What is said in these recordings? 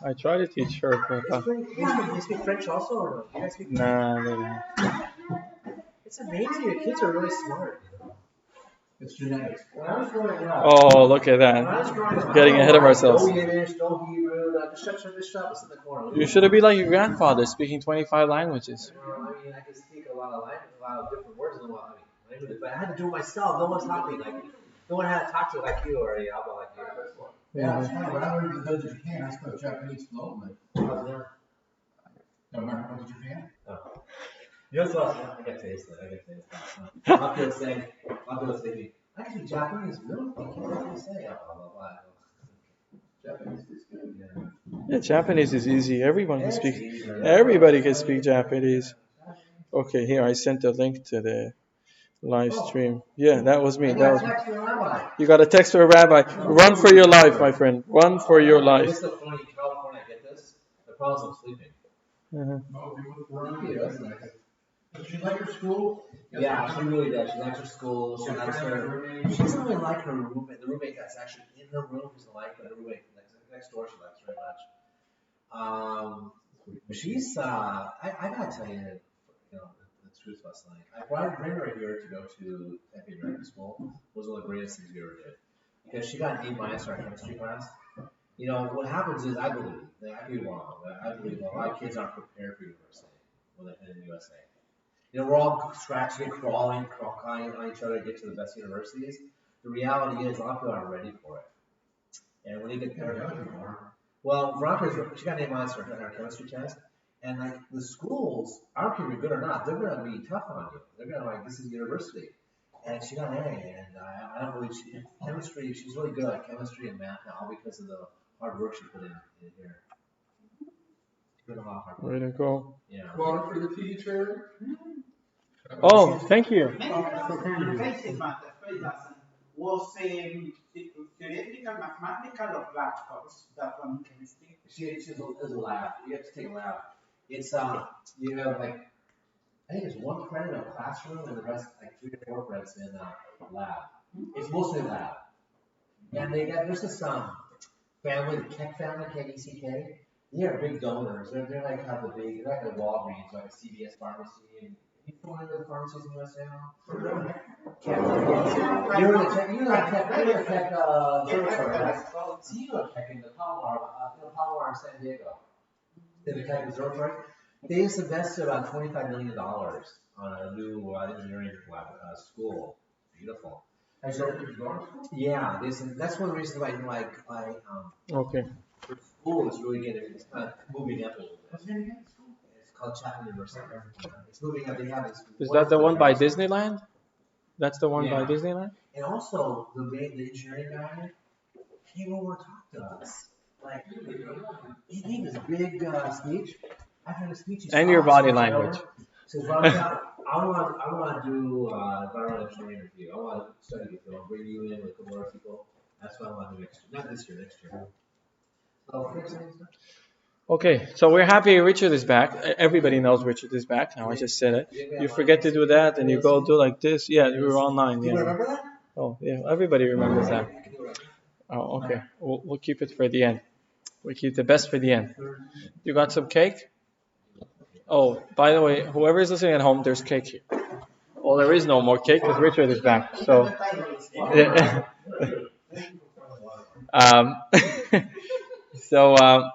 I try to teach her, but You speak French also, or no? You guys speak French? nah, they don't. It's amazing. Your kids are really smart. It's genetics. When I was growing up, Oh, look at when I was that. growing up, Getting ahead of ourselves. no Yiddish, no Hebrew, the shop is in the corner. You should have been like your grandfather, speaking 25 languages. I mean, I can speak a lot of language, a lot of different words in a lot of languages, but I had to do it myself. No one taught me. Like, no one had to talk to me like you or a Alba like you. Yeah, it's funny. When I learned to go to Japan, I spoke Japanese fluently. How's it? Don't remember going to Japan? Oh. You know what? I got taste it. I got taste it. A lot of people saying, I can speak Japanese. Really? I can't really say. Blah, blah, blah. Japanese is good. Yeah. Yeah, Japanese is easy. Everyone can speak. Easier. Everybody can speak Japanese. Okay, here I sent a link to the live stream. Yeah, that was me. I That got was a me. text from a rabbi. You got a text from a rabbi. Run for your life, my friend. Run for your life. It's so funny in California. I get this. The problem is I'm sleeping. Oh, you were around here. That's nice. Does she like her school? Yeah, she really does. She likes her school. She likes her. She doesn't really like her roommate. The roommate that's actually in her room doesn't like her. The roommate next door she likes very much. She's. I gotta tell you, the truth about something. I bring her here to go to Tempe American School. Was one of the greatest things we ever did because she got an A- in our chemistry class. You know what happens is I believe. I could be wrong. I believe a lot of kids aren't prepared for university when they're in the USA. We're all scratching and crawling on each other to get to the best universities. The reality is, a lot of people aren't ready for it. And when you get there, well, Veronica, she got an A- on her chemistry test, and like the schools, I don't care if you're good or not, they're going to be tough on you. They're going to like, this is university. And she got an A, and I don't believe chemistry. She's really good at chemistry and math now because of the hard work she put in here. Way to go. Yeah. Water for the teacher. Oh, thank you. Was theoretical, mathematical, or lab course that one can speak? It's a lab. You have to take a lab. It's you have like I think it's one credit in a classroom and the rest like 3 or 4 credits in a lab. It's mostly lab. And there's this family, the Keck family, K-E-C-K. They're big donors. They're like have the big, they're like a Walgreens, like a CVS pharmacy. And you familiar with the pharmacies in the USA now? You're the Keck observatory, right? So you know Keck in the Palomar in San Diego. In the Keck observatory. They just invested about $25 million on a new engineering lab school. Beautiful. Yeah, that's one of the reasons why Okay. the school is really it's kind of moving up a little bit. It's called Chapman University. It's moving up. They have this. Is that the one by Disneyland? That's the one by Yeah. Disneyland? And also the engineering guy came over and talked to us. Like he gave this big speech. After the speech, And your body language. He says, I want to do environmental engineering with you. I want to study with you. I'll bring you in with a couple other people. That's what I want to do next year. Not this year, next year. Okay, so we're happy Richard is back. Everybody knows Richard is back. Now I just said it. You forget to do that, and you go do like this. Yeah, you were online. Do you Yeah. remember that? Oh, yeah. Everybody remembers that. Oh, okay. We'll keep it for the end. We keep the best for the end. You got some cake? Oh, by the way, whoever is listening at home, there's cake here. Well, there is no more cake because Richard is back. So, so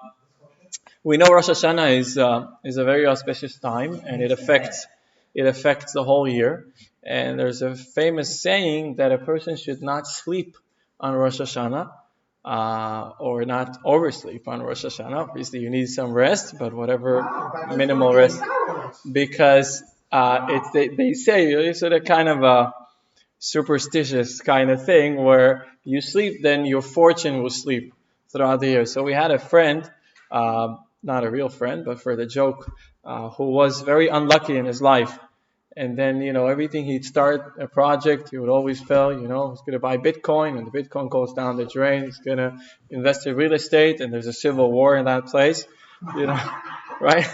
we know Rosh Hashanah is a very auspicious time, and it affects the whole year. And there's a famous saying that a person should not sleep on Rosh Hashanah. Or not oversleep on Rosh Hashanah. Obviously, you need some rest, but whatever minimal rest, because they say it's a kind of a superstitious kind of thing where you sleep, then your fortune will sleep throughout the year. So we had a friend, not a real friend, but for the joke, who was very unlucky in his life. And then, everything he'd start a project, he would always fail. He's going to buy Bitcoin, and the Bitcoin goes down the drain. He's going to invest in real estate, and there's a civil war in that place, right?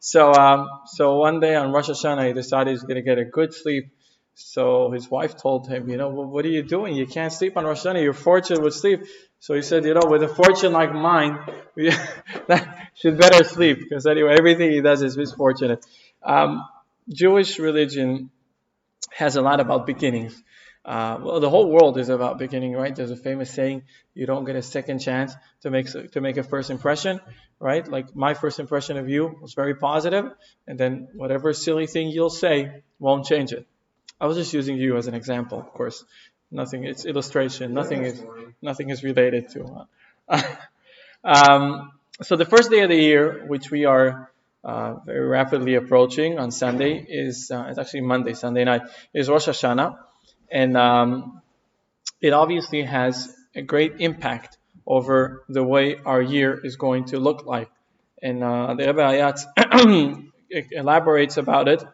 So one day on Rosh Hashanah, he decided he's going to get a good sleep. So his wife told him, what are you doing? You can't sleep on Rosh Hashanah. Your fortune would sleep. So he said, with a fortune like mine, we should better sleep because anyway, everything he does is misfortunate. Um, Jewish religion has a lot about beginnings. Well, the whole world is about beginning, right? There's a famous saying: "You don't get a second chance to make a first impression," right? Like my first impression of you was very positive, and then whatever silly thing you'll say won't change it. I was just using you as an example, of course. Nothing. It's illustration. Nothing is related to. Um, so the first day of the year, which we are very rapidly approaching on Sunday, is it's actually Monday, Sunday night, is Rosh Hashanah, and it obviously has a great impact over the way our year is going to look like. And the Rebbe Ayat elaborates about it,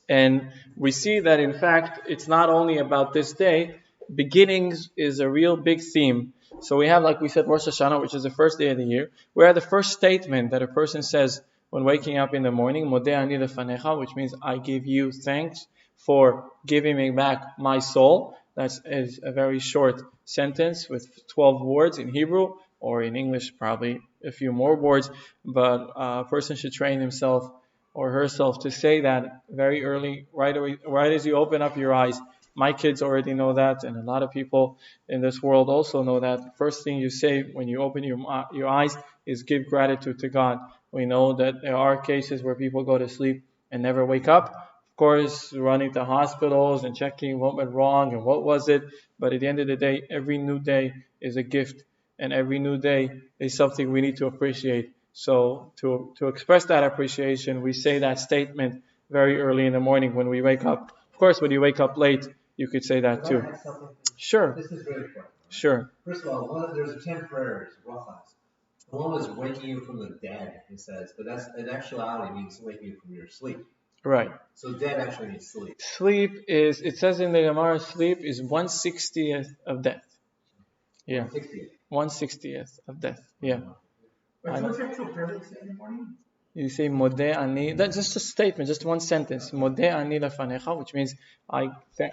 and we see that, in fact, it's not only about this day. Beginnings is a real big theme. So we have, like we said, Rosh Hashanah, which is the first day of the year. We have the first statement that a person says when waking up in the morning, Modeh ani lefanecha, which means I give you thanks for giving me back my soul. That is a very short sentence with 12 words in Hebrew, or in English probably a few more words, but a person should train himself or herself to say that very early, right away, right as you open up your eyes. My kids already know that, and a lot of people in this world also know that. The first thing you say when you open your eyes is give gratitude to God. We know that there are cases where people go to sleep and never wake up. Of course, running to hospitals and checking what went wrong and what was it. But at the end of the day, every new day is a gift, and every new day is something we need to appreciate. So to express that appreciation, we say that statement very early in the morning when we wake up. Of course, when you wake up late, you could say that too. Sure, This is very important. sure. First of all, there's 10 prayers, brachas. One is waking you from the dead, it says, but that's in actuality means waking you from your sleep. Right. So dead actually means sleep. Sleep is, it says in the Gemara, sleep is 1/60th of death. Yeah, 60th. 1/60th of death. Yeah. But I what's know. the actual prayer they say in the morning? You say Modeh ani. That's just a statement, just one sentence. Modeh ani lefanecha, which means I th-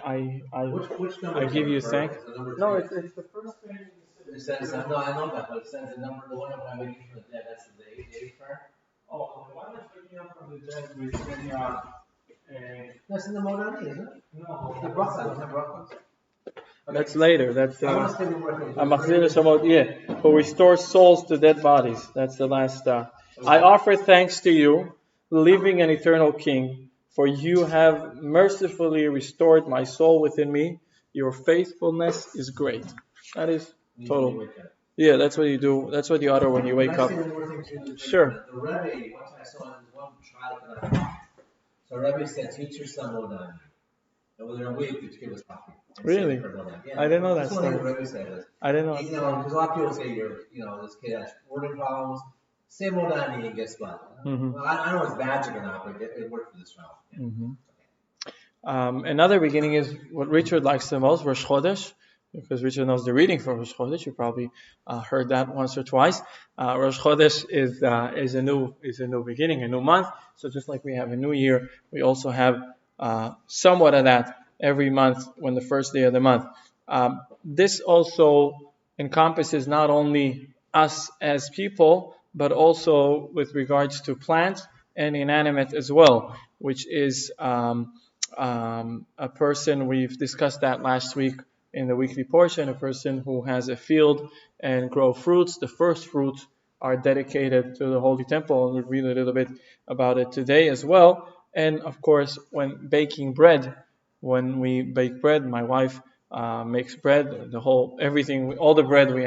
Which number I is give that? you Or thanks. is it number No, two? it's the first thing. It says, no, I know that, but it says the one of waking from the dead, that's the eighth prayer. Oh, the one that's waking up from the dead with That's in the Modani, isn't it? no, The brachas, the brachas. that's later. That's I want to say the word thing. Machzir Neshama, yeah, who restores souls to dead bodies. That's the last. I offer thanks to you, living and eternal King, for you have mercifully restored my soul within me. Your faithfulness is great. That is total. Yeah, that's what you do. That's what you utter when you wake Can I up. say one more thing too? Sure. The Rebbe, one time I saw one child that I taught. So Rebbe said, teach your son Modani. And within a week, you give us coffee. Really? Yeah, I didn't know that that's one thing the story. Rebbe said. I didn't know that You know, story. because a lot of people say this kid has wording problems. Say Modani and guess what? Mhm. Well, I don't know if it's magic or not, but it worked for this child. Yeah. Mhm. Another beginning is what Richard likes the most, Rosh Chodesh, because Richard knows the reading for Rosh Chodesh. You probably heard that once or twice. Rosh Chodesh is a new beginning, a new month. So just like we have a new year, we also have somewhat of that every month when the first day of the month. This also encompasses not only us as people, but also with regards to plants and inanimate as well, which is a person, we've discussed that last week in the weekly portion, a person who has a field and grow fruits. The first fruits are dedicated to the Holy Temple, and we'll read a little bit about it today as well. And of course, when baking bread, when we bake bread, my wife makes bread. The whole everything, all the bread we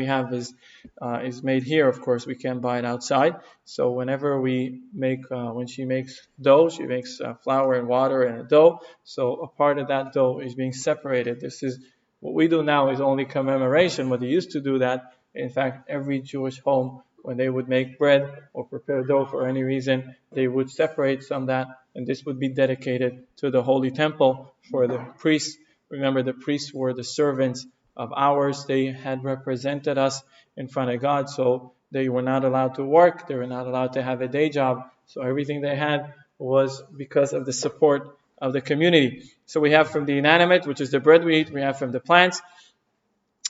have is made here. Of course, we can't buy it outside. So whenever we make, when she makes dough, she makes flour and water and a dough. So a part of that dough is being separated. This is what we do now is only commemoration, but they used to do that. In fact, every Jewish home, when they would make bread or prepare dough for any reason, they would separate some of that, and this would be dedicated to the Holy Temple for the priests. Remember, the priests were the servants of ours. They had represented us in front of God, so they were not allowed to work. They were not allowed to have a day job. So everything they had was because of the support of the community. So we have from the inanimate, which is the bread we eat. We have from the plants,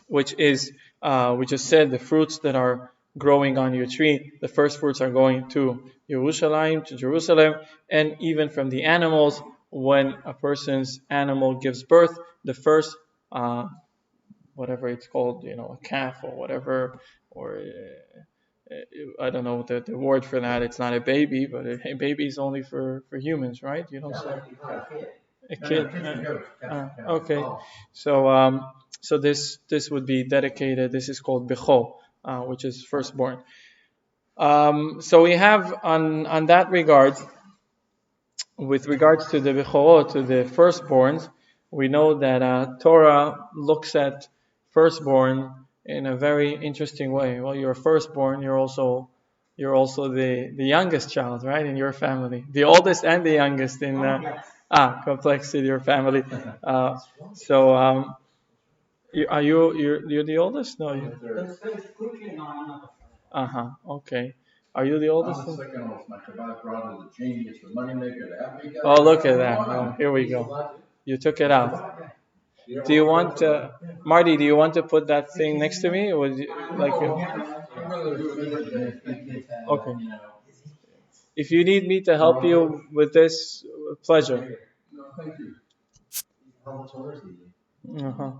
which is we just said the fruits that are growing on your tree, the first fruits are going to Jerusalem, and even from the animals, when a person's animal gives birth, the first, whatever it's called, a calf or whatever, or I don't know the word for that. It's not a baby, but a baby is only for humans, right? You don't say a kid. Okay, so this would be dedicated. This is called Bechol, which is firstborn. So we have on that regard, with regards to the Bechorot, to the firstborns, we know that Torah looks at firstborn in a very interesting way. Well, you're a firstborn, you're also the youngest child, right, in your family, the oldest and the youngest in complex in your family. So are you're the oldest? No, you. Okay. Are you the I'm oldest? the second oldest. My Kabbalah brother, the genius, the moneymaker, the happy guy. Oh, look at that. Oh, here we go. You took it out. Do you want, Marty, do you want to put that thing next to me? Or would you, like, okay. If you need me to help you with this, pleasure. No, thank you. Uh-huh.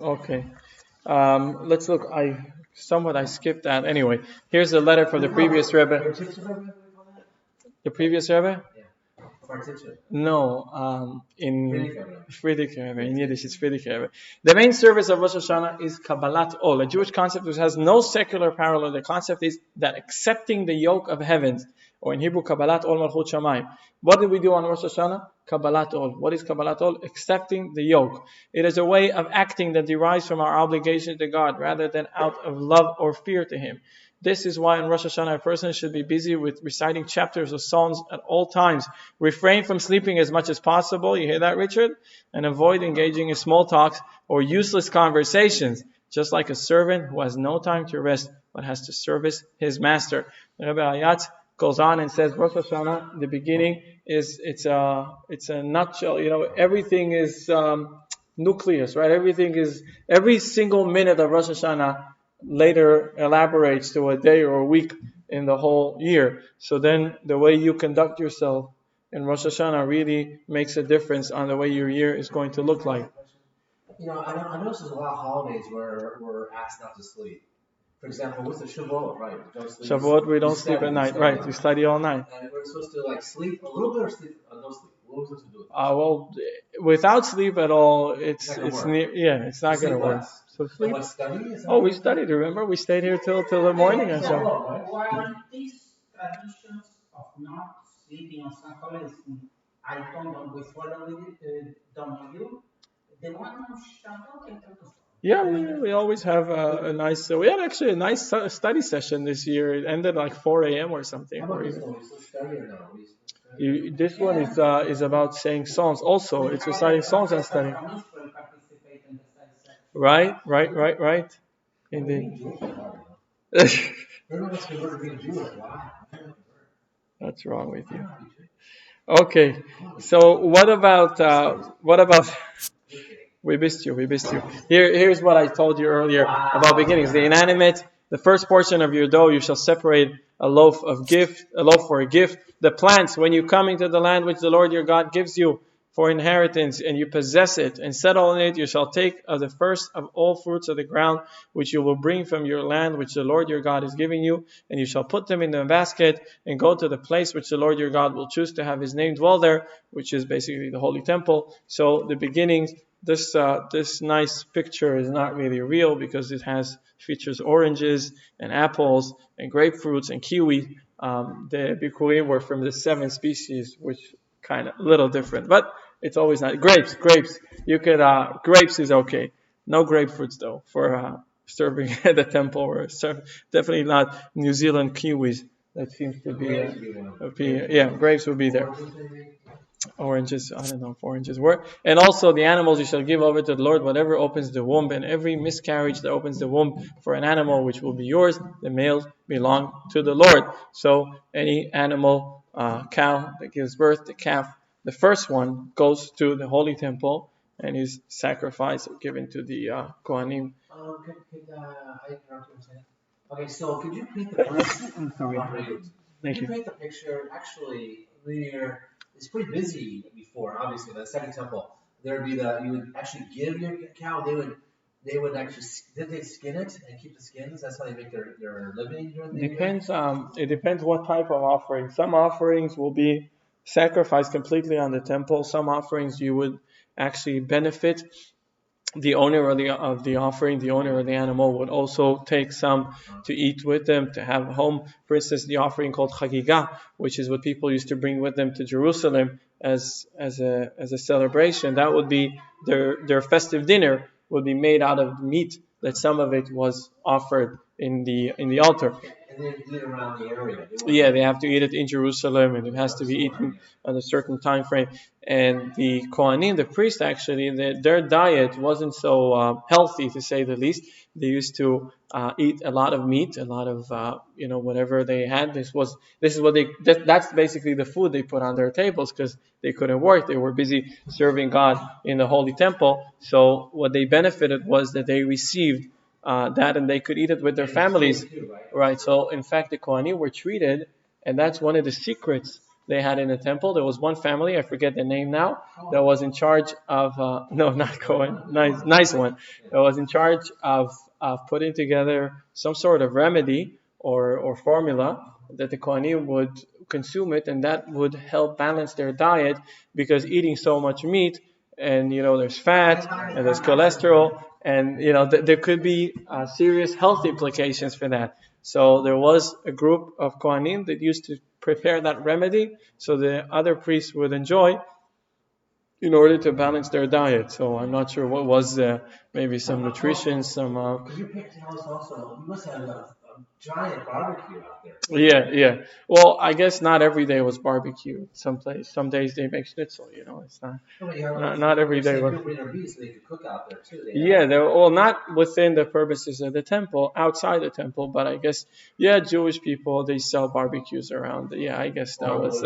Okay. Let's look. I skipped that. Anyway, here's a letter from the previous Rebbe. The previous Rebbe? No, in Friedrich Rebbe, in Yiddish it's Friedrich Rebbe. The main service of Rosh Hashanah is Kabbalat Ol, a Jewish concept which has no secular parallel. The concept is that accepting the yoke of heavens, or in Hebrew, Kabbalat Ol Malchut Shamayim. What do we do on Rosh Hashanah? Kabbalat Ol. What is Kabbalat Ol? Accepting the yoke. It is a way of acting that derives from our obligation to God rather than out of love or fear to Him. This is why on Rosh Hashanah a person should be busy with reciting chapters of Psalms at all times. Refrain from sleeping as much as possible. You hear that, Richard? And avoid engaging in small talks or useless conversations, just like a servant who has no time to rest but has to service his master. Rabbi Ayat goes on and says, Rosh Hashanah, the beginning it's a nutshell. Everything is nucleus, right? Every single minute of Rosh Hashanah later elaborates to a day or a week in the whole year. So then the way you conduct yourself in Rosh Hashanah really makes a difference on the way your year is going to look like. I noticed there's a lot of holidays where we're asked not to sleep. For example, what's the Shavuot, right? Shavuot, we don't sleep at night, right? We study all night. And we're supposed to sleep a little bit or sleep, no sleep. What are we supposed to do? Well, without sleep at all, it's not going to work. So sleep. We studied. Remember, we stayed here till the morning and so. While these traditions of not sleeping on some holidays, I don't always follow it. Don't you? The one on Shabbat, I don't know. Yeah, we always have a nice. We had actually a nice study session this year. It ended like 4 a.m. or something. This one is about saying songs. Also, it's reciting songs and studying. Right. Indeed. That's wrong with you. Okay, so what about? We missed you. Here's what I told you earlier about beginnings. The inanimate, the first portion of your dough, you shall separate a loaf for a gift. The plants, when you come into the land which the Lord your God gives you for inheritance, and you possess it and settle in it, you shall take of the first of all fruits of the ground, which you will bring from your land, which the Lord your God is giving you, and you shall put them in the basket and go to the place which the Lord your God will choose to have His name dwell there, which is basically the holy temple. So the beginnings. This nice picture is not really real because it features oranges and apples and grapefruits and kiwi. The bikurim were from the 7 species, which kind of a little different, but it's always not grapes. You could grapes is okay. No grapefruits though for serving at the temple or definitely not New Zealand kiwis. That seems to be grapes would be there. Oranges, I don't know if oranges were. And also the animals you shall give over to the Lord, whatever opens the womb, and every miscarriage that opens the womb for an animal which will be yours, the males belong to the Lord. So any animal, cow that gives birth, the calf, the first one goes to the holy temple and he's sacrificed or given to the Kohanim. I interrupt you for a second? Okay, so could you paint the picture? I'm sorry. Could Thank you you. paint the picture? Actually, linear is pretty busy before. Obviously, the second temple, there would be the you would actually give your cow. They would actually did they skin it and keep the skins? That's how they make their living during the year. Depends. It depends what type of offering. Some offerings will be sacrificed completely on the temple. Some offerings you would actually benefit the owner of the offering, the owner of the animal would also take some to eat with them, to have home. For instance, the offering called Chagiga, which is what people used to bring with them to Jerusalem as a celebration. That would be their festive dinner would be made out of meat that some of it was offered in the altar. And they eat around the area. Yeah, they have to eat it in Jerusalem, and it has to be eaten at a certain time frame. And the Kohanim, the priest, actually, their diet wasn't so healthy, to say the least. They used to eat a lot of meat, a lot of whatever they had. That's basically the food they put on their tables because they couldn't work. They were busy serving God in the holy temple. So what they benefited was that they received that, and they could eat it with their families. Right. So in fact, the Kohanim were treated, and that's one of the secrets they had in the temple. There was one family, I forget the name now, that was in charge of no, not Cohen, nice one, that was in charge of putting together some sort of remedy or formula that the Kohanim would consume it, and that would help balance their diet because eating so much meat, and there's fat and there's cholesterol, and there could be serious health implications for that. So there was a group of Kohanim that used to prepare that remedy so the other priests would enjoy in order to balance their diet. So I'm not sure what was maybe some nutrition, some. Could you tell us also? You must have a giant barbecue out there. Yeah. Well, I guess not every day was barbecue. Some days they make schnitzel. It's not every day. People bring their meat so they could cook out there too. Yeah, well, not within the purposes of the temple, outside the temple, but I guess, yeah, Jewish people, they sell barbecues around. Yeah, I guess that was,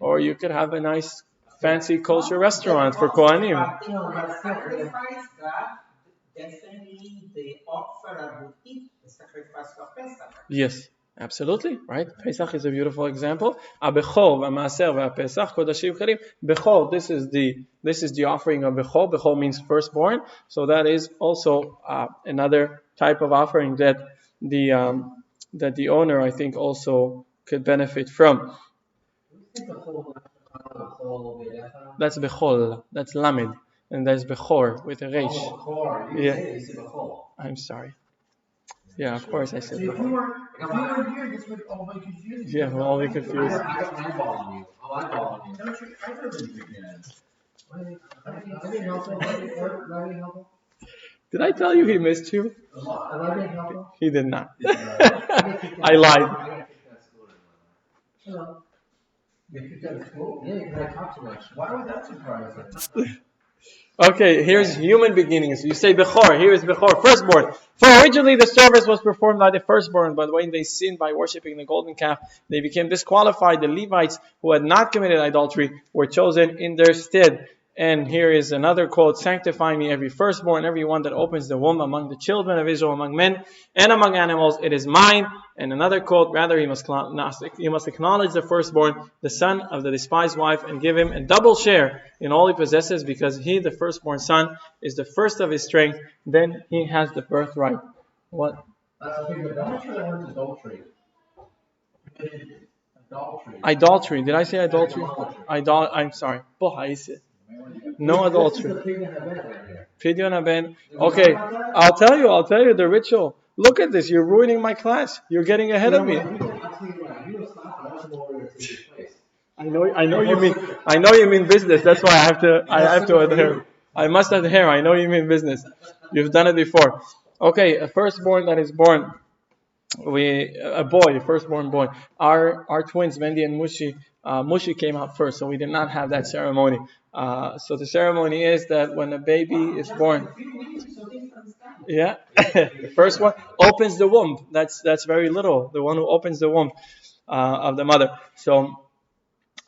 or you could have a nice, fancy kosher restaurant for Kohanim. Sacrifice that definitely the offerer would eat the sacrifice of Pesach. Yes, absolutely, right? Pesach is a beautiful example. Abechor, v'maaser, v'apesach, kodashim karim. Bechor, this is the offering of Bechor. Bechor means firstborn. So that is also another type of offering that the owner, I think, also could benefit from. That's Bechol. That's Lamed. And there's Bechor with a Resh. Yeah. I'm sorry. Yeah, of course I said If you Bechor. were here, this would all be confusing. Yeah, we'll all be confused. I'm eyeballing you. I'm eyeballing you. Don't you? I never began. I didn't help. Did I tell you he missed you? He did not. I lied. Hello. You could go to school. Yeah, because I talk too much. Why would that surprise you? Okay, here's human beginnings. You say Bechor. Here is Bechor, firstborn. For originally the service was performed by the firstborn, but when they sinned by worshipping the golden calf, they became disqualified. The Levites who had not committed idolatry were chosen in their stead. And here is another quote: "Sanctify me, every firstborn, every one that opens the womb among the children of Israel, among men and among animals. It is mine." And another quote: "Rather, you must acknowledge the firstborn, the son of the despised wife, and give him a double share in all he possesses, because he, the firstborn son, is the first of his strength. Then he has the birthright." What? That's the thing. But I'm not sure that word's adultery. Adultery. Idolatry. Did I say adultery? I'm sorry. No adultery. Pidyon haben. Okay, I'll tell you the ritual. Look at this. You're ruining my class. You're getting ahead of me. I know you mean business. That's why I have to adhere. I must adhere. I know you mean business. You've done it before. Okay, a firstborn that is born. A boy, firstborn boy. Our twins, Mendy and Mushi. Mushi came out first, so we did not have that ceremony. So the ceremony is that when a baby is born, yeah, the first one opens the womb. That's very little. The one who opens the womb of the mother. So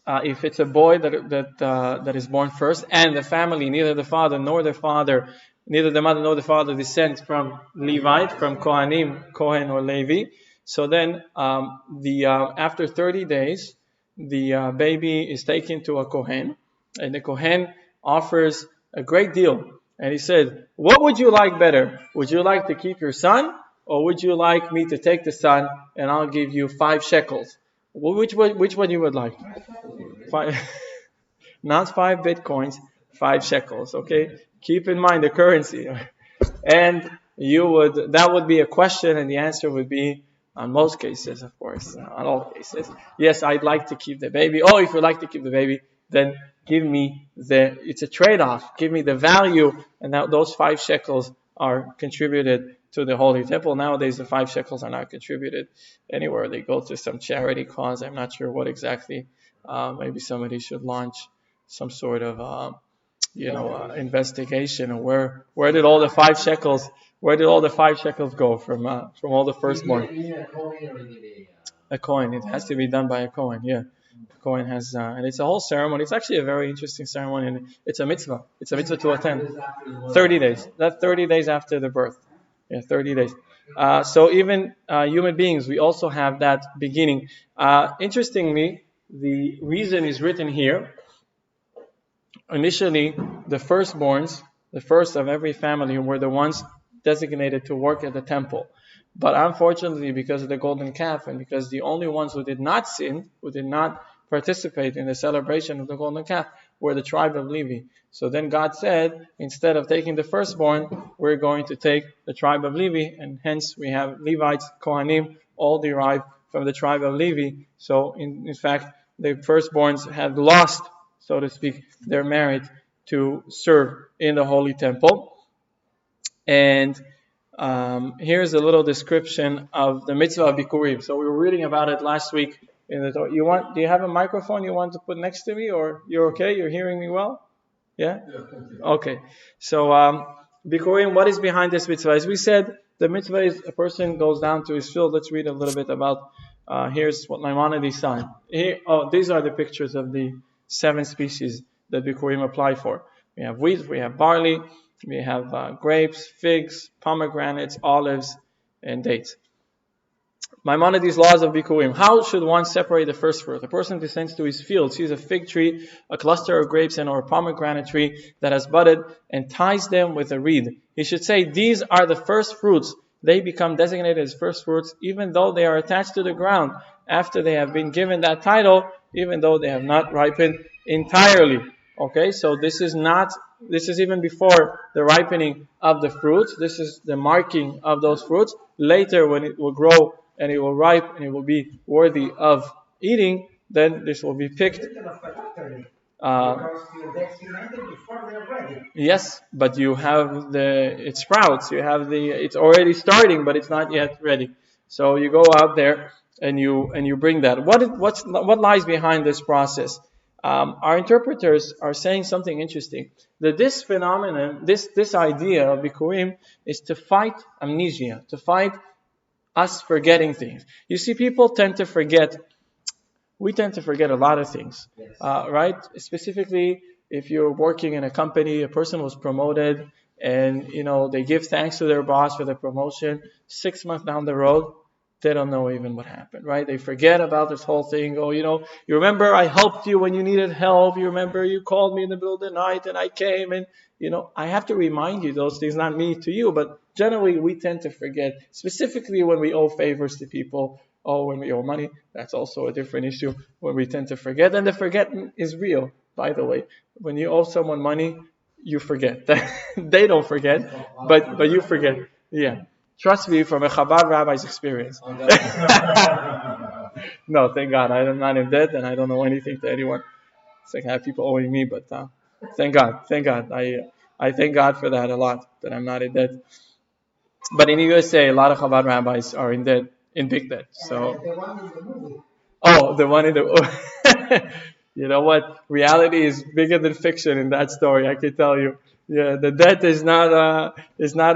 if it's a boy that is born first, and the family, neither the father nor the father, neither the mother nor the father descends from Levite, from Kohanim, Kohen or Levi. So then, the after 30 days, the baby is taken to a Kohen, and the Kohen offers a great deal. And he said, "What would you like better? Would you like to keep your son, or would you like me to take the son and I'll give you 5 shekels?" Which one you would like? Five, not 5 bitcoins, 5 shekels. Okay, keep in mind the currency, and that would be a question, and the answer would be, on most cases, of course, not all cases, yes, I'd like to keep the baby. Oh, if you like to keep the baby, then give me it's a trade-off. Give me the value, and now those 5 shekels are contributed to the Holy Temple. Nowadays, the 5 shekels are not contributed anywhere. They go to some charity cause. I'm not sure what exactly. Maybe somebody should launch some sort of investigation. And where did all the 5 shekels? Where did all the 5 shekels go from all the firstborn? You need a coin or you need A coin. It has to be done by a coin. Yeah. Cohen has, and it's a whole ceremony. It's actually a very interesting ceremony, and it's a mitzvah. It's a mitzvah to attend. 30 days. That's 30 days after the birth. Yeah, 30 days. So even human beings, we also have that beginning. Interestingly, the reason is written here. Initially, the firstborns, the first of every family, were the ones designated to work at the temple. But unfortunately, because of the golden calf, and because the only ones who did not sin, who did not participate in the celebration of the golden calf, were the tribe of Levi. So then God said, instead of taking the firstborn, we're going to take the tribe of Levi, and hence we have Levites, Kohanim, all derived from the tribe of Levi. So in fact, the firstborns had lost, so to speak, their merit to serve in the Holy Temple. And here's a little description of the mitzvah of Bikurim. So we were reading about it last week. Do you have a microphone you want to put next to me, or you're okay? You're hearing me well? Yeah? Okay. So Bikurim, what is behind this mitzvah? As we said, the mitzvah is a person goes down to his field. Let's read a little bit about. Here's what Maimonides said. These are the pictures of the 7 species that Bikurim apply for. We have wheat, we have barley, we have grapes, figs, pomegranates, olives, and dates. Maimonides' laws of Bikurim. How should one separate the first fruit? A person descends to his field, sees a fig tree, a cluster of grapes, and or a pomegranate tree that has budded, and ties them with a reed. He should say, "These are the first fruits." They become designated as first fruits, even though they are attached to the ground after they have been given that title, even though they have not ripened entirely. Okay, so this is even before the ripening of the fruits. This is the marking of those fruits. Later, when it will grow and it will ripe and it will be worthy of eating, then this will be picked. Because you're vaccinated before they're ready. Yes, but you have it sprouts. It's already starting, but it's not yet ready. So you go out there and you bring that. What lies behind this process? Our interpreters are saying something interesting. That this phenomenon, this idea of Bikurim, is to fight amnesia, to fight us forgetting things. You see, people tend to forget. We tend to forget a lot of things, right? Specifically, if you're working in a company, a person was promoted, and they give thanks to their boss for the promotion. 6 months down the road, they don't know even what happened, right? They forget about this whole thing. Oh, you remember I helped you when you needed help. You remember you called me in the middle of the night and I came, and I have to remind you those things, not me to you, but generally we tend to forget, specifically when we owe favors to people. Oh, when we owe money, that's also a different issue when we tend to forget. And the forgetting is real, by the way. When you owe someone money, you forget. They don't forget, but you forget. Yeah. Trust me from a Chabad rabbi's experience. No, thank God. I'm not in debt and I don't owe anything to anyone. It's like I have people owing me, but thank God. Thank God. I thank God for that a lot, that I'm not in debt. But in the USA, a lot of Chabad rabbis are in debt, in big debt. So, the one in the movie. oh, the one in the you know what? Reality is bigger than fiction in that story. I can tell you. Yeah, the debt is not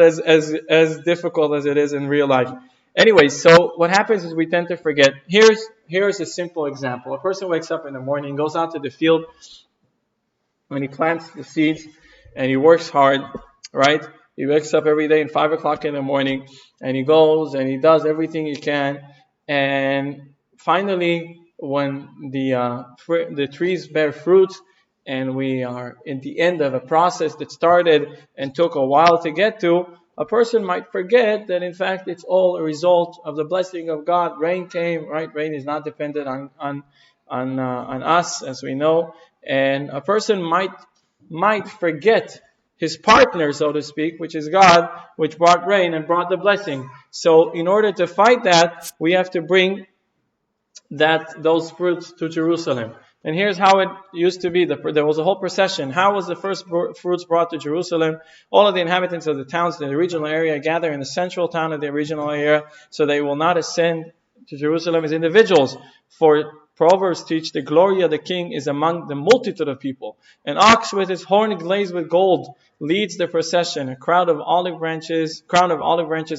as difficult as it is in real life. Anyway, so what happens is we tend to forget. Here's a simple example. A person wakes up in the morning, goes out to the field, when he plants the seeds and he works hard, right? He wakes up every day at 5 o'clock in the morning and he goes and he does everything he can. And finally, when the trees bear fruit and we are in the end of a process that started and took a while to get to, a person might forget that in fact it's all a result of the blessing of God. Rain came, right? Rain is not dependent on us, as we know, and a person might forget his partner, so to speak, which is God, which brought rain and brought the blessing. So, in order to fight that, we have to bring those fruits to Jerusalem. And here's how it used to be. There was a whole procession. How was the first fruits brought to Jerusalem? All of the inhabitants of the towns in the regional area gather in the central town of the regional area, so they will not ascend to Jerusalem as individuals. For Proverbs teach the glory of the king is among the multitude of people. An ox with his horn glazed with gold leads the procession. A crown of olive branches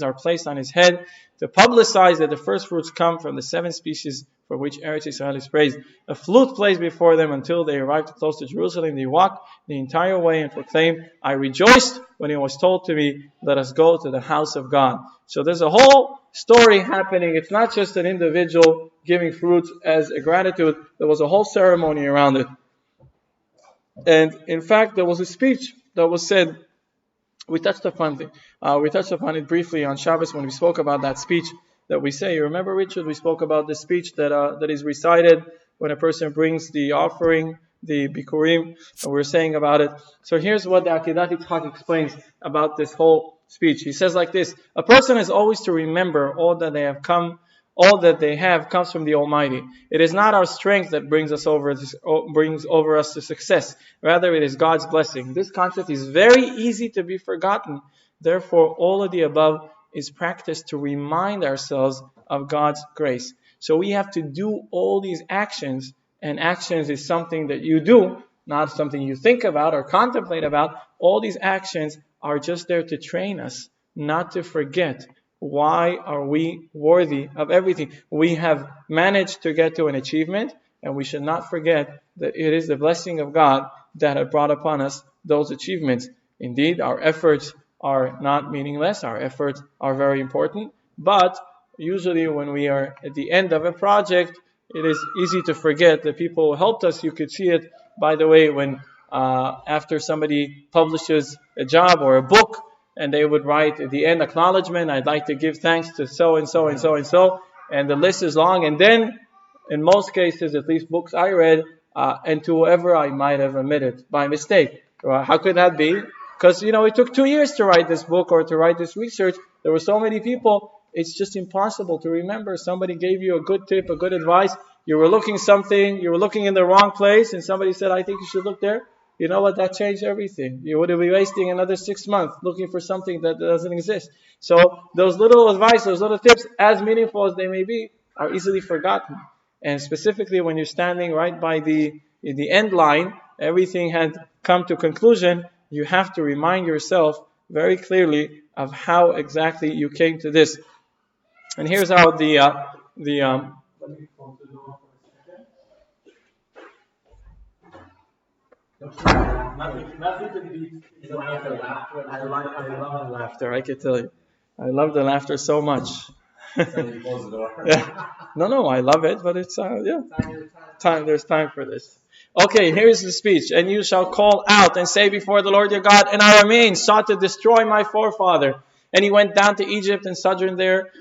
are placed on his head to publicize that the first fruits come from the 7 species for which Eretz Israel is praised. A flute plays before them until they arrive close to Jerusalem. They walk the entire way and proclaim, I rejoiced when it was told to me, let us go to the house of God. So there's a whole story happening. It's not just an individual giving fruits as a gratitude. There was a whole ceremony around it. And in fact, there was a speech that was said. We touched upon it briefly on Shabbos when we spoke about that speech that we say. You remember, Richard? We spoke about the speech that is recited when a person brings the offering, the Bikurim, and we were saying about it. So here's what the Akedat Yitzchak explains about this whole speech. He says like this: a person is always to remember all that they have comes from the Almighty. It is not our strength that brings over us to success. Rather, it is God's blessing. This concept is very easy to be forgotten. Therefore, all of the above is practiced to remind ourselves of God's grace. So we have to do all these actions, and actions is something that you do, not something you think about or contemplate about. All these actions are just there to train us not to forget. Why are we worthy of everything? We have managed to get to an achievement, and we should not forget that it is the blessing of God that had brought upon us those achievements. Indeed, our efforts are not meaningless. Our efforts are very important. But usually when we are at the end of a project, it is easy to forget the people who helped us. You could see it, by the way, when after somebody publishes a job or a book, and they would write at the end acknowledgement, I'd like to give thanks to so and so and so and so, and the list is long. And then, in most cases, at least books I read, and to whoever I might have omitted by mistake. How could that be? Because, it took 2 years to write this book or to write this research. There were so many people, it's just impossible to remember. Somebody gave you a good tip, a good advice. You were looking in the wrong place, and somebody said, I think you should look there. You know what? That changed everything. You would be wasting another 6 months looking for something that doesn't exist. So those little advice, those little tips, as meaningful as they may be, are easily forgotten. And specifically when you're standing right by the end line, everything had come to conclusion, you have to remind yourself very clearly of how exactly you came to this. And here's how let me close the door for a second. Nothing to beat the laughter. I love the laughter. I can tell you, I love the laughter so much. You close the door. Yeah. No, I love it, but it's time. There's time for this. Okay, here's the speech. And you shall call out and say before the Lord your God, and Arameans sought to destroy my forefather. And he went down to Egypt and sojourned there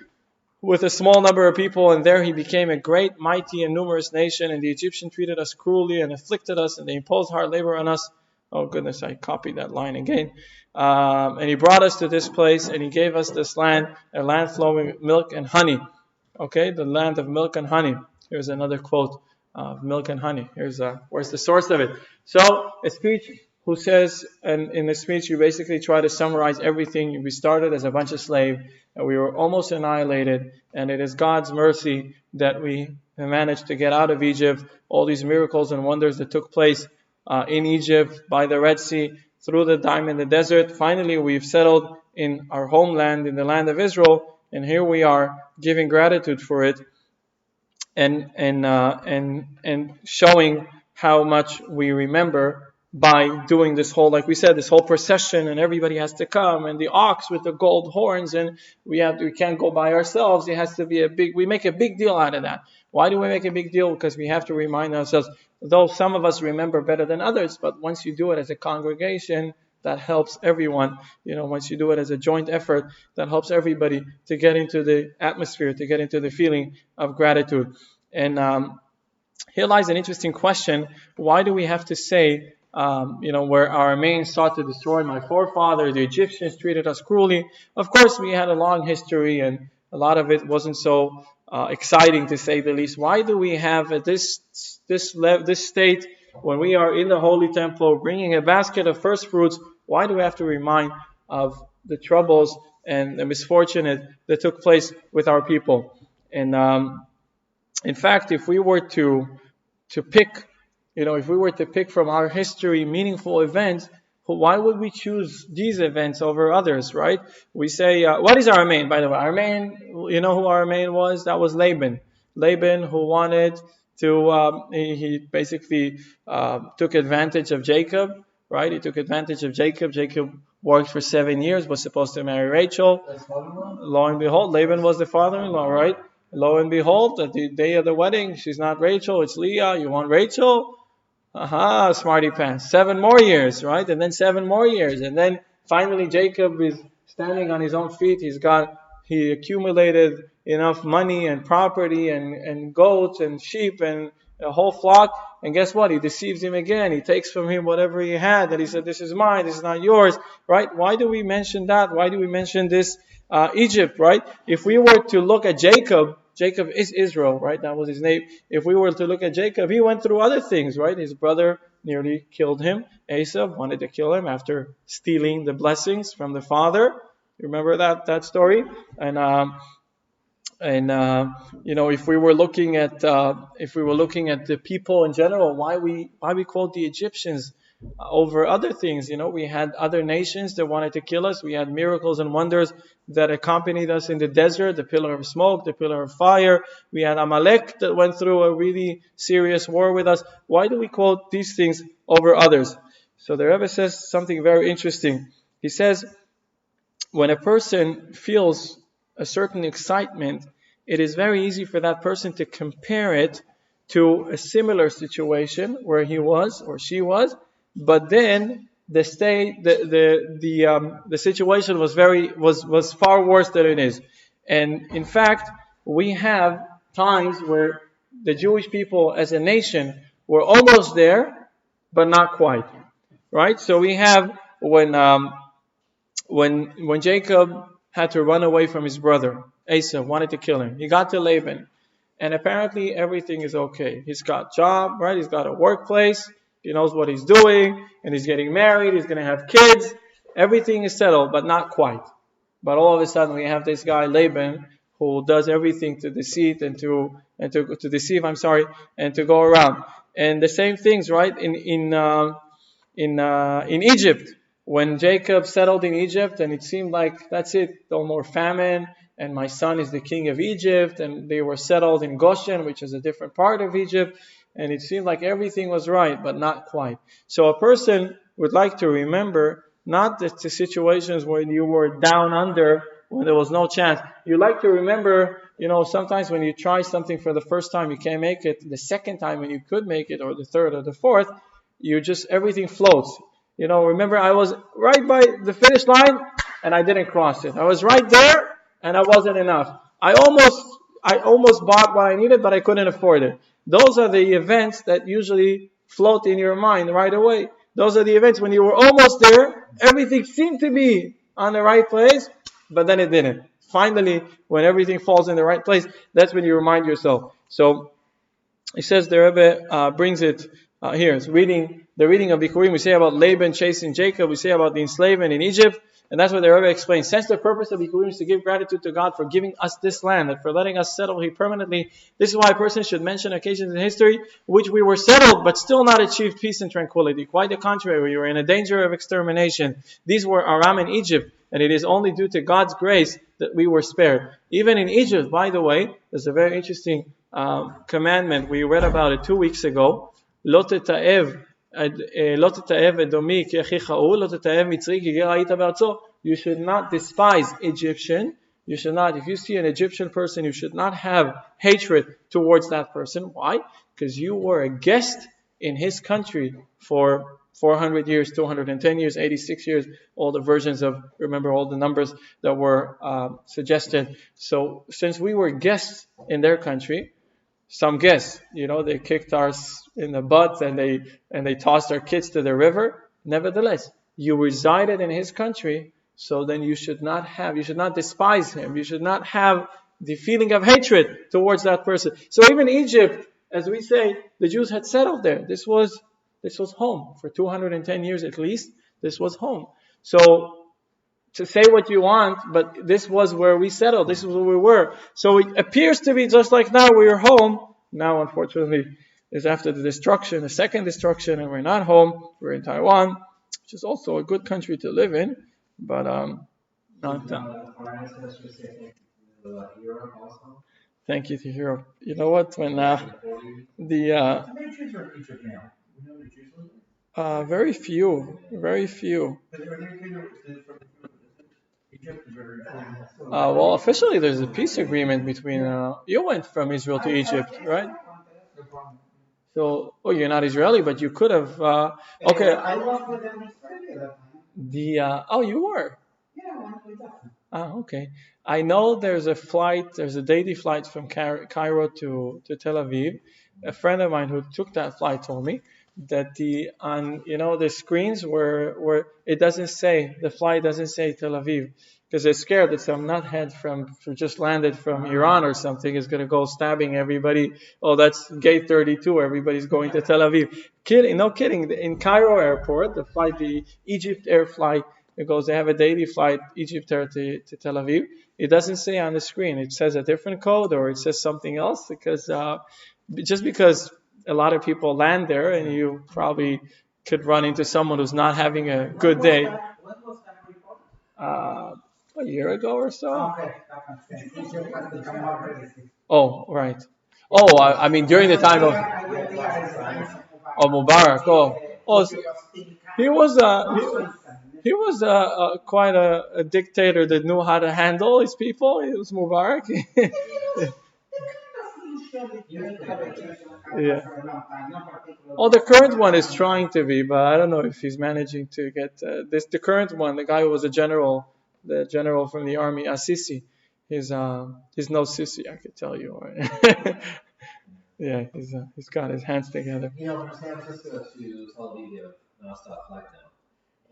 with a small number of people, and there he became a great, mighty, and numerous nation. And the Egyptians treated us cruelly and afflicted us, and they imposed hard labor on us. Oh goodness, I copied that line again. And he brought us to this place, and he gave us this land, a land flowing with milk and honey. Okay, the land of milk and honey. Here's another quote of milk and honey. Where's the source of it? So, a speech who says, and in the speech you basically try to summarize everything. We started as a bunch of slaves, and we were almost annihilated, and it is God's mercy that we managed to get out of Egypt. All these miracles and wonders that took place in Egypt, by the Red Sea, through the time in the desert. Finally, we've settled in our homeland, in the land of Israel, and here we are giving gratitude for it, and showing how much we remember by doing this whole, like we said, this whole procession, and everybody has to come, and the ox with the gold horns, and we can't go by ourselves. It has to be we make a big deal out of that. Why do we make a big deal? Because we have to remind ourselves, though some of us remember better than others, but once you do it as a congregation, that helps everyone. Once you do it as a joint effort, that helps everybody to get into the atmosphere, to get into the feeling of gratitude. And here lies an interesting question. Why do we have to say, where our Arameans sought to destroy my forefather, the Egyptians treated us cruelly? Of course, we had a long history, and a lot of it wasn't so exciting, to say the least. Why do we have at this state, when we are in the Holy Temple, bringing a basket of first fruits? Why do we have to remind of the troubles and the misfortune that took place with our people? And in fact, if we were to pick, if we were to pick from our history meaningful events, why would we choose these events over others, right? We say, what is our main, by the way? Our main, you know who our main was? That was Laban. Laban, who wanted to, he basically took advantage of Jacob, right? He took advantage of Jacob. Jacob worked for 7 years, was supposed to marry Rachel. Lo and behold, Laban was the father-in-law, right? Lo and behold, at the day of the wedding, she's not Rachel, it's Leah. You want Rachel? Aha, smarty pants. 7 more years, right? And then 7 more years. And then finally Jacob is standing on his own feet. He accumulated enough money and property and goats and sheep and a whole flock. And guess what? He deceives him again. He takes from him whatever he had. And he said, this is mine, this is not yours, right? Why do we mention that? Why do we mention this Egypt, right? If we were to look at Jacob is Israel, right? That was his name. If we were to look at Jacob, he went through other things, right? His brother nearly killed him. Esau wanted to kill him after stealing the blessings from the father. You remember that story? If we were looking at the people in general, why we quote the Egyptians over other things? We had other nations that wanted to kill us. We had miracles and wonders that accompanied us in the desert, the pillar of smoke, the pillar of fire. We had Amalek that went through a really serious war with us. Why do we quote these things over others? So the Rebbe says something very interesting. He says, when a person feels a certain excitement, it is very easy for that person to compare it to a similar situation where he was or she was, but then the situation was far worse than it is. And in fact, we have times where the Jewish people as a nation were almost there, but not quite, right? So we have when Jacob had to run away from his brother, Esau wanted to kill him. He got to Laban, and apparently everything is okay. He's got a job, right? He's got a workplace. He knows what he's doing, and he's getting married. He's going to have kids. Everything is settled, but not quite. But all of a sudden, we have this guy Laban who does everything to deceive and to deceive. And to go around. And the same things, right? In Egypt, when Jacob settled in Egypt, and it seemed like that's it, no more famine, and my son is the king of Egypt, and they were settled in Goshen, which is a different part of Egypt, and it seemed like everything was right, but not quite. So a person would like to remember not the situations when you were down under, when there was no chance. You like to remember, sometimes when you try something for the first time, you can't make it. The second time when you could make it, or the third or the fourth, everything floats. Remember, I was right by the finish line and I didn't cross it. I was right there and I wasn't enough. I almost bought what I needed, but I couldn't afford it. Those are the events that usually float in your mind right away. Those are the events when you were almost there, everything seemed to be on the right place, but then it didn't. Finally, when everything falls in the right place, that's when you remind yourself. So he says, the Rebbe brings it here. It's the reading of Bikurim. We say about Laban chasing Jacob. We say about the enslavement in Egypt. And that's what the Rebbe explains. Since the purpose of Bikurim is to give gratitude to God for giving us this land and for letting us settle here permanently, this is why a person should mention occasions in history which we were settled but still not achieved peace and tranquility. Quite the contrary, we were in a danger of extermination. These were Aram and Egypt. And it is only due to God's grace that we were spared. Even in Egypt, by the way, there's a very interesting commandment. We read about it 2 weeks ago. לא תתעב לא תתעב אדומי כאחיך הוא, לא תתעב מצרי כי גר היית בארצו. You should not despise Egyptian. You should not, if you see an Egyptian person, you should not have hatred towards that person. Why? Because you were a guest in his country for 400 years, 210 years, 86 years, all the versions of, remember all the numbers that were suggested. So since we were guests in their country, some guests, they kicked us in the butt and they tossed our kids to the river. Nevertheless, you resided in his country, so then you should not despise him. You should not have the feeling of hatred towards that person. So even Egypt, as we say, the Jews had settled there. This was home for 210 years at least. This was home. So to say what you want, but this was where we settled. This is where we were. So it appears to be just like now we are home. Now, unfortunately, is after the second destruction, and we're not home. We're in Taiwan, which is also a good country to live in, but not. Thank you to Europe. You know what? When the very few. Well, officially, there's a peace agreement between. You went from Israel to Egypt, right? So, you're not Israeli, but you could have. Okay. I was with them in Australia that time. You were. Yeah, I went with them. Okay. I know there's a daily flight from Cairo to Tel Aviv. A friend of mine who took that flight told me that the screens where it doesn't say, the flight doesn't say Tel Aviv, because they're scared that some nuthead who just landed from Iran or something is going to go stabbing everybody. Oh, that's gate 32. Everybody's going to Tel Aviv. Kidding, no kidding. In Cairo airport, the Egypt Air flight, they have a daily flight, Egypt Air to Tel Aviv. It doesn't say on the screen. It says a different code or it says something else because a lot of people land there and you probably could run into someone who's not having a good day. What was that report? A year ago or so. Okay, Oh, right. Oh, I mean during the time of Mubarak. He was quite a dictator that knew how to handle his people. He was Mubarak. Yeah. Oh, the current one is trying to be, but I don't know if he's managing to get this. The current one, the guy who was the general from the army, Assisi. He's no sissy, I could tell you. Yeah, he's got his hands together. From San Francisco to Tel Aviv, nonstop flight now,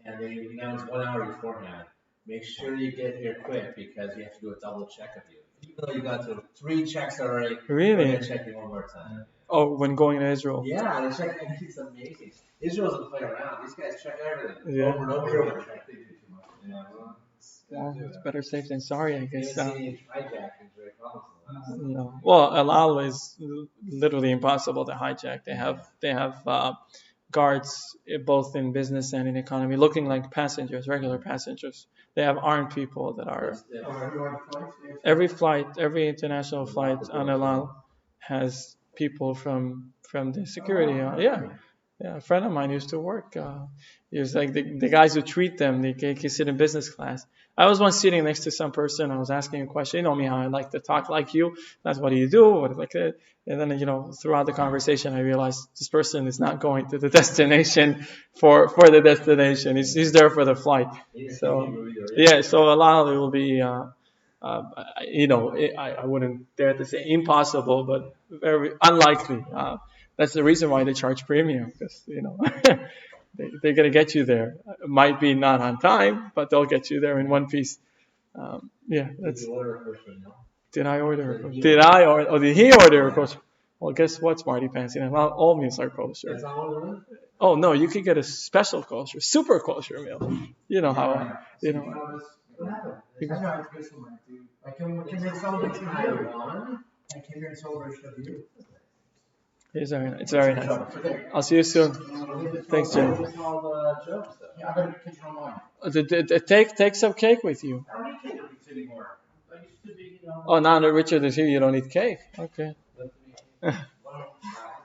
and they announce 1 hour beforehand. Make sure you get here quick because you have to do a double check of you. Even though you got through 3 checks already, really? They're gonna check you one more time. Oh, when going to Israel. Yeah, they check. It's amazing. Israel doesn't play around. These guys check everything over and over. Yeah, well, it's better safe than sorry, I guess. Hijacking's very common. No. Well, El Al is literally impossible to hijack. They have guards both in business and in economy, looking like passengers, regular passengers. They have armed people that are. Every international flight on El Al has people from the security. Yeah, a friend of mine used to work. He was like the guys who treat them. They can sit in business class. I was once sitting next to some person. I was asking a question. You know me, how I like to talk like you. That's what do you do? What like that? And then throughout the conversation, I realized this person is not going to the destination for the destination. He's there for the flight. So yeah. So a lot of it will be. I wouldn't dare to say impossible, but very unlikely. That's the reason why they charge premium, because they're gonna get you there. It might be not on time, but they'll get you there in one piece. That's. Did I order? Did I order? Or did he order a kosher? Well, guess what, Smarty Pants? All meals are kosher. Oh no, you could get a special kosher, super kosher meal. You know how. It's very nice. I'll see you soon. Thanks, Jim. Yeah, I better catch you online. Take some cake with you. I don't need cake anymore. I used to be, Oh, now that Richard is here, you don't need cake. Okay.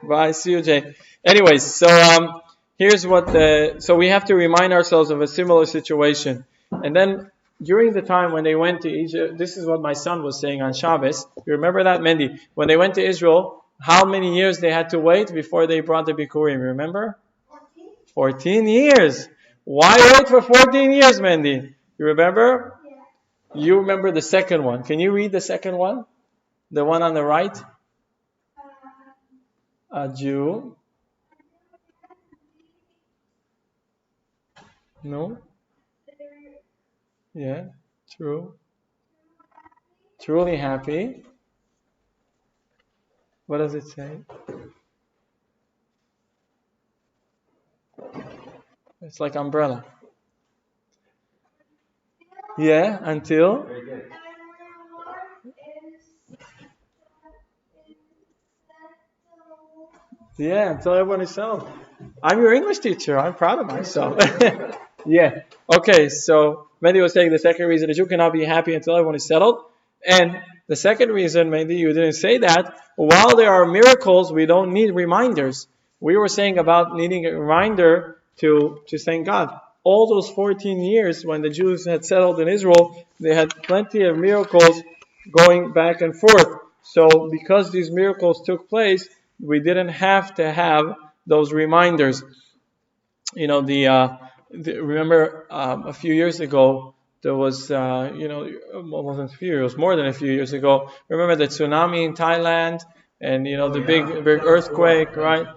Bye. See you, Jay. Anyways, so here's what so we have to remind ourselves of a similar situation. And then during the time when they went to Egypt, this is what my son was saying on Shabbos. You remember that, Mendy? When they went to Israel, how many years they had to wait before they brought the Bikurim? Remember? 14 years. Why wait for 14 years, Mendy? You remember? You remember the second one. Can you read the second one? The one on the right? A Jew. No? Yeah. True. Truly happy. What does it say? It's like umbrella. Yeah, until. very good. Yeah, until everyone is settled. I'm your English teacher. I'm proud of myself. Yeah. Okay, so Mehdi was saying the second reason is you cannot be happy until everyone is settled. And the second reason, maybe you didn't say that, while there are miracles, we don't need reminders. We were saying about needing a reminder to thank God. All those 14 years when the Jews had settled in Israel, they had plenty of miracles going back and forth. So because these miracles took place, we didn't have to have those reminders. You know, remember a few years ago, there was, well, it wasn't a few years, it was more than a few years ago. Remember the tsunami in Thailand and, the big earthquake, right?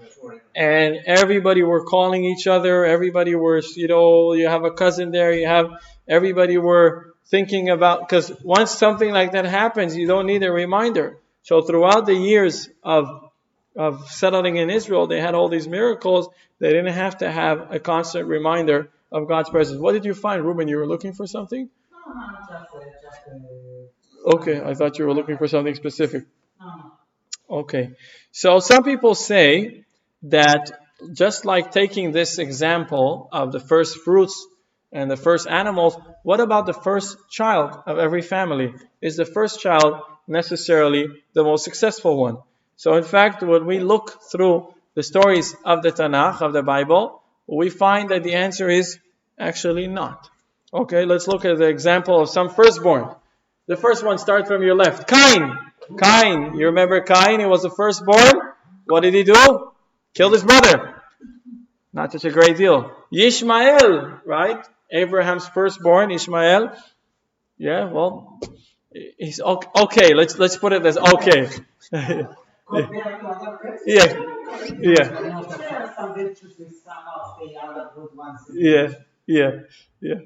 And everybody were calling each other. Everybody were, you have a cousin there. Everybody were thinking about, because once something like that happens, you don't need a reminder. So throughout the years of settling in Israel, they had all these miracles. They didn't have to have a constant reminder of God's presence. What did you find, Ruben? You were looking for something? No, just Okay, I thought you were looking for something specific. no. Okay, so some people say that just like taking this example of the first fruits and the first animals, what about the first child of every family? Is the first child necessarily the most successful one? So in fact, when we look through the stories of the Tanakh, of the Bible, we find that the answer is actually not. Okay, let's look at the example of some firstborn. The first one starts from your left. Cain. Cain. You remember Cain? He was the firstborn. What did he do? Killed his brother. Not such a great deal. Yishmael, right? Abraham's firstborn, Ishmael. Yeah, well, he's okay. Let's put it as okay. Compared to other places, Yeah, yeah, there are some virtues with some of the other good ones. yeah, yeah, yeah.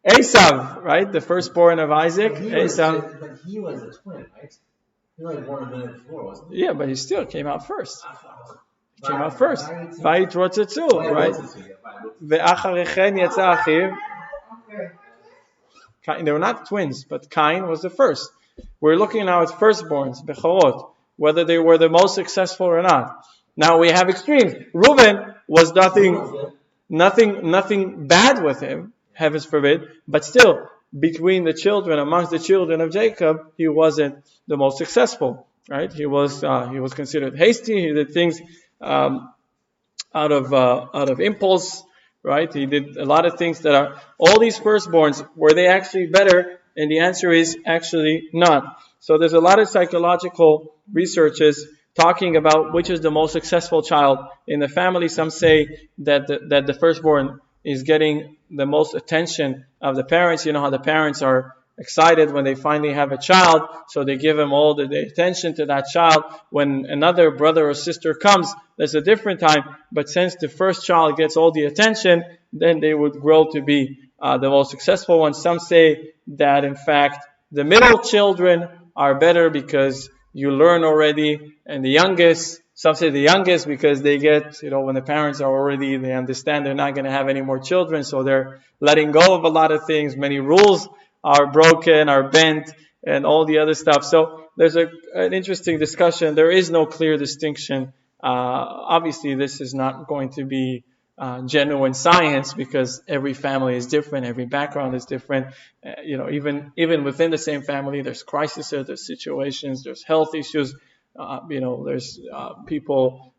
Esav, right? The firstborn of Isaac. Esav. But he was a twin, right? He like born a minute before, wasn't he? Yeah, but he still came out first. He came out first. Vayit rotzetzu, right? Ve'acharechen yatsa achiv. They were not twins, but Cain was the first. We're looking now at firstborns, Bechorot, whether they were the most successful or not. Now we have extremes. Reuben was nothing bad with him, heavens forbid, but still, between the children, amongst the children of Jacob, he wasn't the most successful, right? He was considered hasty. He did things out of impulse, right? He did a lot of things that are all these firstborns. Were they actually better? And the answer is actually not. So there's a lot of psychological researches talking about which is the most successful child in the family. Some say that the firstborn is getting the most attention of the parents. You know how the parents are excited when they finally have a child, so they give him all the attention to that child. When another brother or sister comes, there's a different time. But since the first child gets all the attention, then they would grow to be the most successful ones. Some say that in fact the middle children are better because you learn already, and the youngest, some say the youngest because they get, when the parents are already, they understand they're not going to have any more children, so they're letting go of a lot of things. Many rules are broken, are bent, and all the other stuff. So there's an interesting discussion. There is no clear distinction Obviously, this is not going to be genuine science because every family is different, every background is different. Even within the same family, there's crises, there's situations, there's health issues. There's people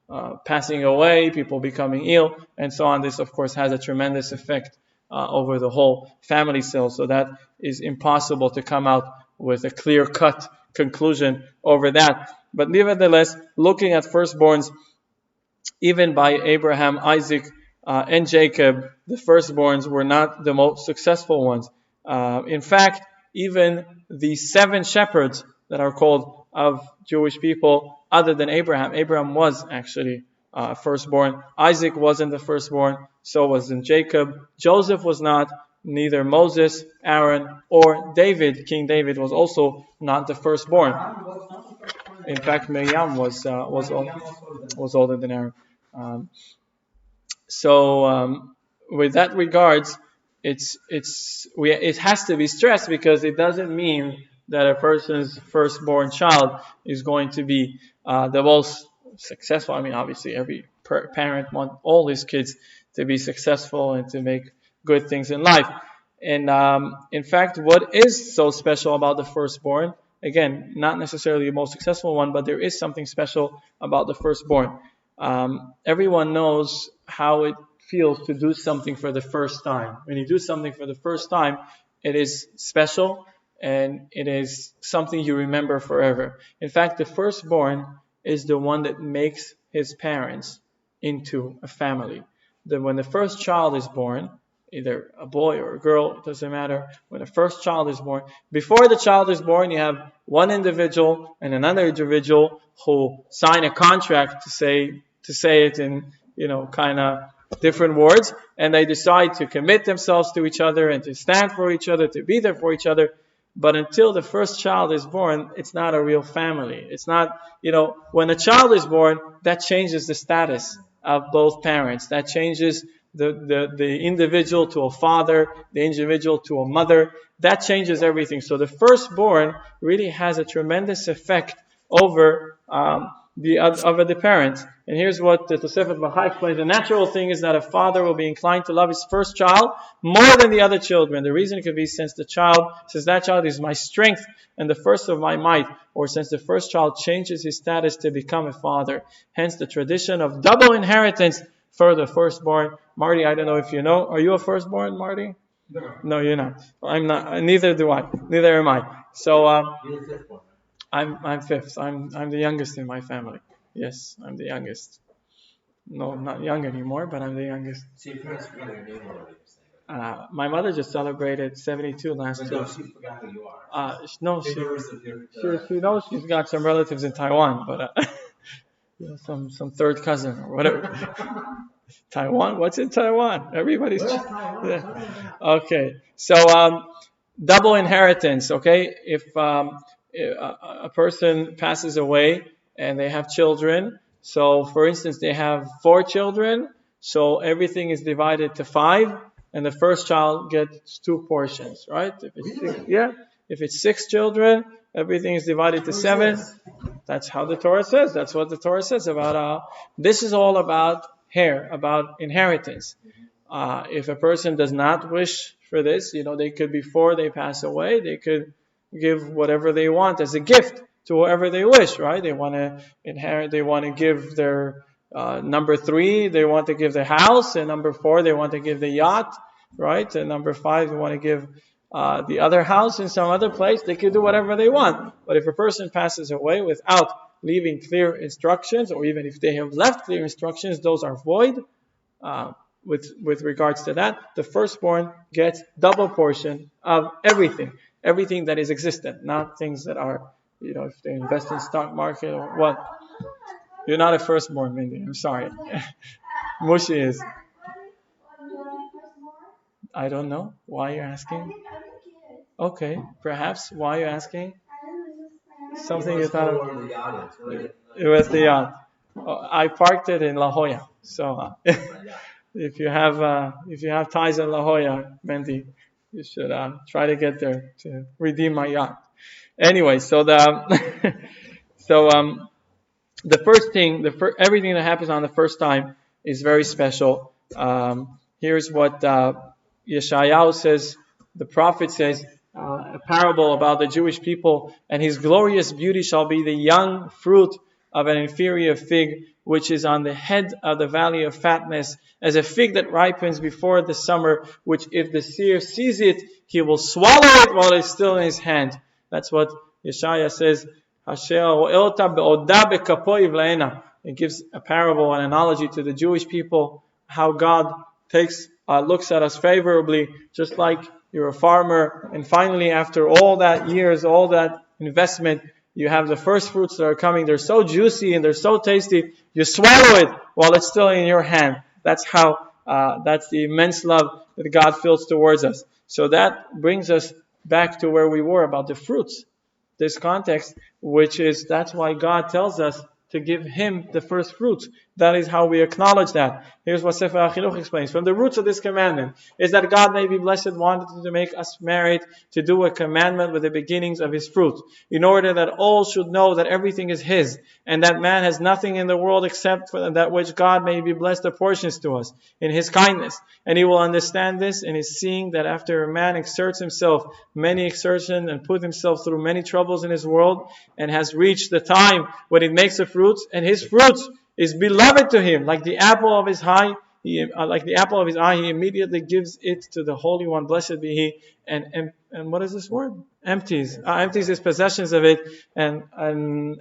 passing away, people becoming ill, and so on. This, of course, has a tremendous effect over the whole family cell. So that is impossible to come out with a clear-cut conclusion over that. But nevertheless, looking at firstborns, even by Abraham, Isaac, and Jacob, the firstborns were not the most successful ones. In fact, even the 7 shepherds that are called of Jewish people, other than Abraham, Abraham was actually firstborn. Isaac wasn't the firstborn, so wasn't Jacob. Joseph was not. Neither Moses, Aaron, or David, King David, was also not the firstborn. In fact, Miriam was older than Aaron. Um, so with that regards, it has to be stressed because it doesn't mean that a person's firstborn child is going to be the most successful. I mean, obviously, every parent wants all his kids to be successful and to make good things in life. And in fact, what is so special about the firstborn? Again, not necessarily the most successful one, but there is something special about the firstborn. Everyone knows how it feels to do something for the first time. When you do something for the first time, it is special and it is something you remember forever. In fact, the firstborn is the one that makes his parents into a family. When the first child is born, either a boy or a girl, it doesn't matter. When the first child is born, before the child is born, you have one individual and another individual who sign a contract to say it in kind of different words, and they decide to commit themselves to each other and to stand for each other, to be there for each other. But until the first child is born, it's not a real family. It's not, when a child is born, that changes the status of both parents. That changes the individual to a father, the individual to a mother. That changes everything. So the firstborn really has a tremendous effect over the parents. And here's what the Tosefet Bachai explains. The natural thing is that a father will be inclined to love his first child more than the other children. The reason could be since that child is my strength and the first of my might, or since the first child changes his status to become a father. Hence the tradition of double inheritance for the firstborn. Marty, I don't know if you know. Are you a firstborn, Marty? No, you're not. I'm not. Neither do I. Neither am I. So I'm fifth. I'm the youngest in my family. Yes, I'm the youngest. No, I'm not young anymore, but I'm the youngest. So your parents forgot your name already. My mother just celebrated 72 last But year. no, she forgot who you are. No, she knows she's got some relatives in Taiwan, but some third cousin or whatever. Taiwan? What's in Taiwan? Everybody's. Yeah. Okay, so double inheritance. Okay, if a person passes away and they have children, so for instance they have 4 children, so everything is divided to 5, and the first child gets 2 portions, right? If it's 6 children, everything is divided to 7. That's how the Torah says. That's what the Torah says about. This is all about about inheritance. If a person does not wish for this, they could, before they pass away, they could give whatever they want as a gift to whoever they wish, right? They want to inherit, they want to give their number 3, they want to give the house, and number 4, they want to give the yacht, right? And number 5, they want to give the other house in some other place. They can do whatever they want. But if a person passes away without leaving clear instructions, or even if they have left clear instructions, those are void. With regards to that, the firstborn gets double portion of everything that is existent, not things that are, if they invest in stock market or what. You're not a firstborn, Mindy. I'm sorry. Mushi is. I don't know. Why you're asking? Okay, perhaps. Why you're asking? Something you thought of? It was the yacht. I parked it in La Jolla. So if you have ties in La Jolla, Mendy, you should try to get there to redeem my yacht. Anyway, so the first thing, everything that happens on the first time is very special. Here's what Yeshayahu says, the prophet says, a parable about the Jewish people, and his glorious beauty shall be the young fruit of an inferior fig, which is on the head of the valley of fatness, as a fig that ripens before the summer, which if the seer sees it, he will swallow it while it's still in his hand. That's what Yeshaya says. It gives a parable, an analogy to the Jewish people, how God looks at us favorably, just like you're a farmer, and finally, after all that years, all that investment, you have the first fruits that are coming. They're so juicy and they're so tasty. You swallow it while it's still in your hand. That's how. That's the immense love that God feels towards us. So that brings us back to where we were about the fruits. This context, which is that's why God tells us to give Him the first fruits. That is how we acknowledge that. Here's what Sefer HaChinuch explains. From the roots of this commandment is that God, may be blessed, wanted to make us married to do a commandment with the beginnings of His fruit, in order that all should know that everything is His, and that man has nothing in the world except for that which God, may be blessed, apportions to us in His kindness. And he will understand this in his seeing that after a man exerts himself many exertions and put himself through many troubles in his world, and has reached the time when it makes the fruits, and his fruits is beloved to him, like the apple of his eye, he immediately gives it to the Holy One, blessed be He, and what is this word? Empties his possessions of it and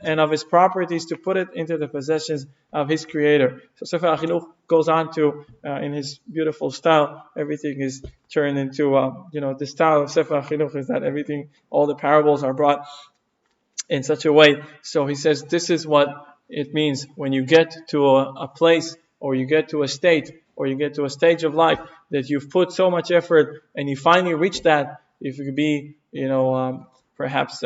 of his properties to put it into the possessions of his Creator. So Sefer HaChinuch goes on to, in his beautiful style, everything is turned into, the style of Sefer HaChinuch is that everything, all the parables are brought in such a way. So he says, this is what it means when you get to a place, or you get to a state, or you get to a stage of life that you've put so much effort and you finally reach that. If you could be, perhaps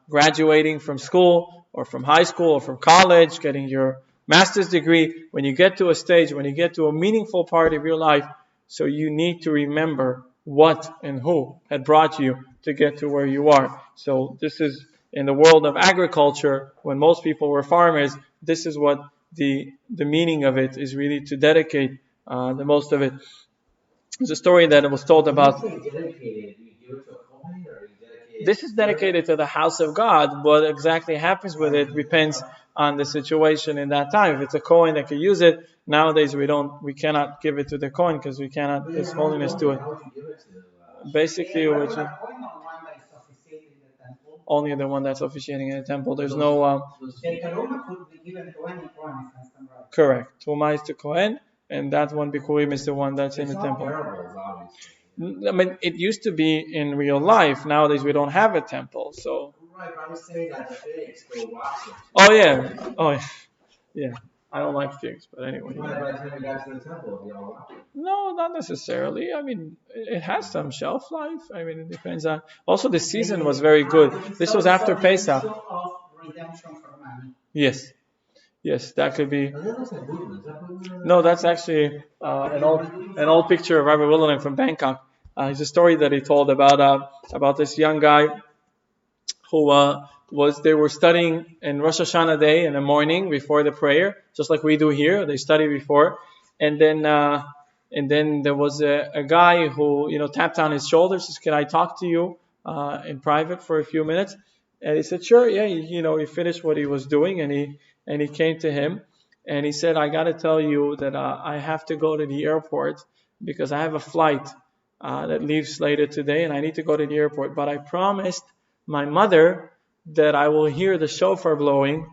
graduating from school or from high school or from college, getting your master's degree, when you get to a stage, when you get to a meaningful part of your life, so you need to remember what and who had brought you to get to where you are. So this is in the world of agriculture, when most people were farmers, this is what the meaning of it is, really to dedicate the most of it. There's a story that was told about. This is dedicated to the house of God. What exactly happens with it depends on the situation in that time. If it's a Kohen that can use it, nowadays we cannot give it to the Kohen because we cannot, His holiness to it. Basically, which is only the one that's officiating in the temple. There's no. The Teruma could be given to any Kohen, if I'm right. Correct. Tuma is the Kohen, and that one Bikurim is the one that's in the temple. I mean, it used to be in real life. Nowadays, we don't have a temple, so. Right, but I was saying that figs go watch it. Oh yeah, yeah. I don't like figs, but anyway. By the time we got to the temple, we all watched it. No, not necessarily. I mean, it has some shelf life. I mean, it depends on. Also, the season was very good. This was after Pesach. Of redemption for money. Yes, that could be. And that looks like movement. Is that movement? No, that's actually an old picture of Rabbi Wilhelm from Bangkok. It's a story that he told about this young guy who they were studying in Rosh Hashanah day in the morning before the prayer, just like we do here. They study before, and then there was a guy who tapped on his shoulder, says, "Can I talk to you in private for a few minutes?" And he said, "Sure, yeah." He finished what he was doing, and he came to him, and he said, "I got to tell you that I have to go to the airport because I have a flight that leaves later today, and I need to go to the airport. But I promised my mother that I will hear the shofar blowing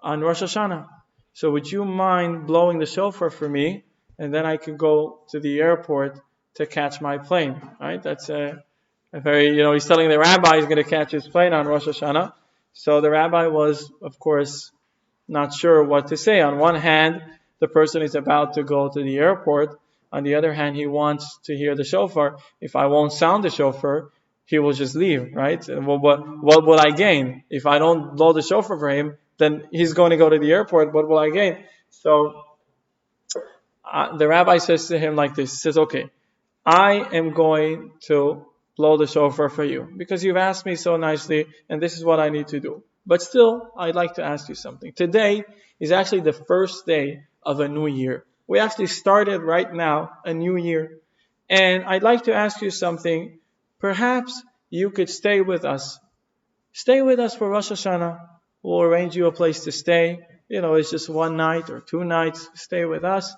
on Rosh Hashanah. So would you mind blowing the shofar for me, and then I could go to the airport to catch my plane?" Right? That's a very, he's telling the rabbi he's going to catch his plane on Rosh Hashanah. So the rabbi was, of course, not sure what to say. On one hand, the person is about to go to the airport. On the other hand, he wants to hear the shofar. If I won't sound the shofar, he will just leave, right? And what will I gain? If I don't blow the shofar for him, then he's going to go to the airport. What will I gain? So the rabbi says to him like this. He says, "Okay, I am going to blow the shofar for you because you've asked me so nicely, and this is what I need to do. But still, I'd like to ask you something. Today is actually the first day of a new year. We actually started right now a new year. And I'd like to ask you something. Perhaps you could stay with us. Stay with us for Rosh Hashanah. We'll arrange you a place to stay. It's just one night or 2 nights. Stay with us.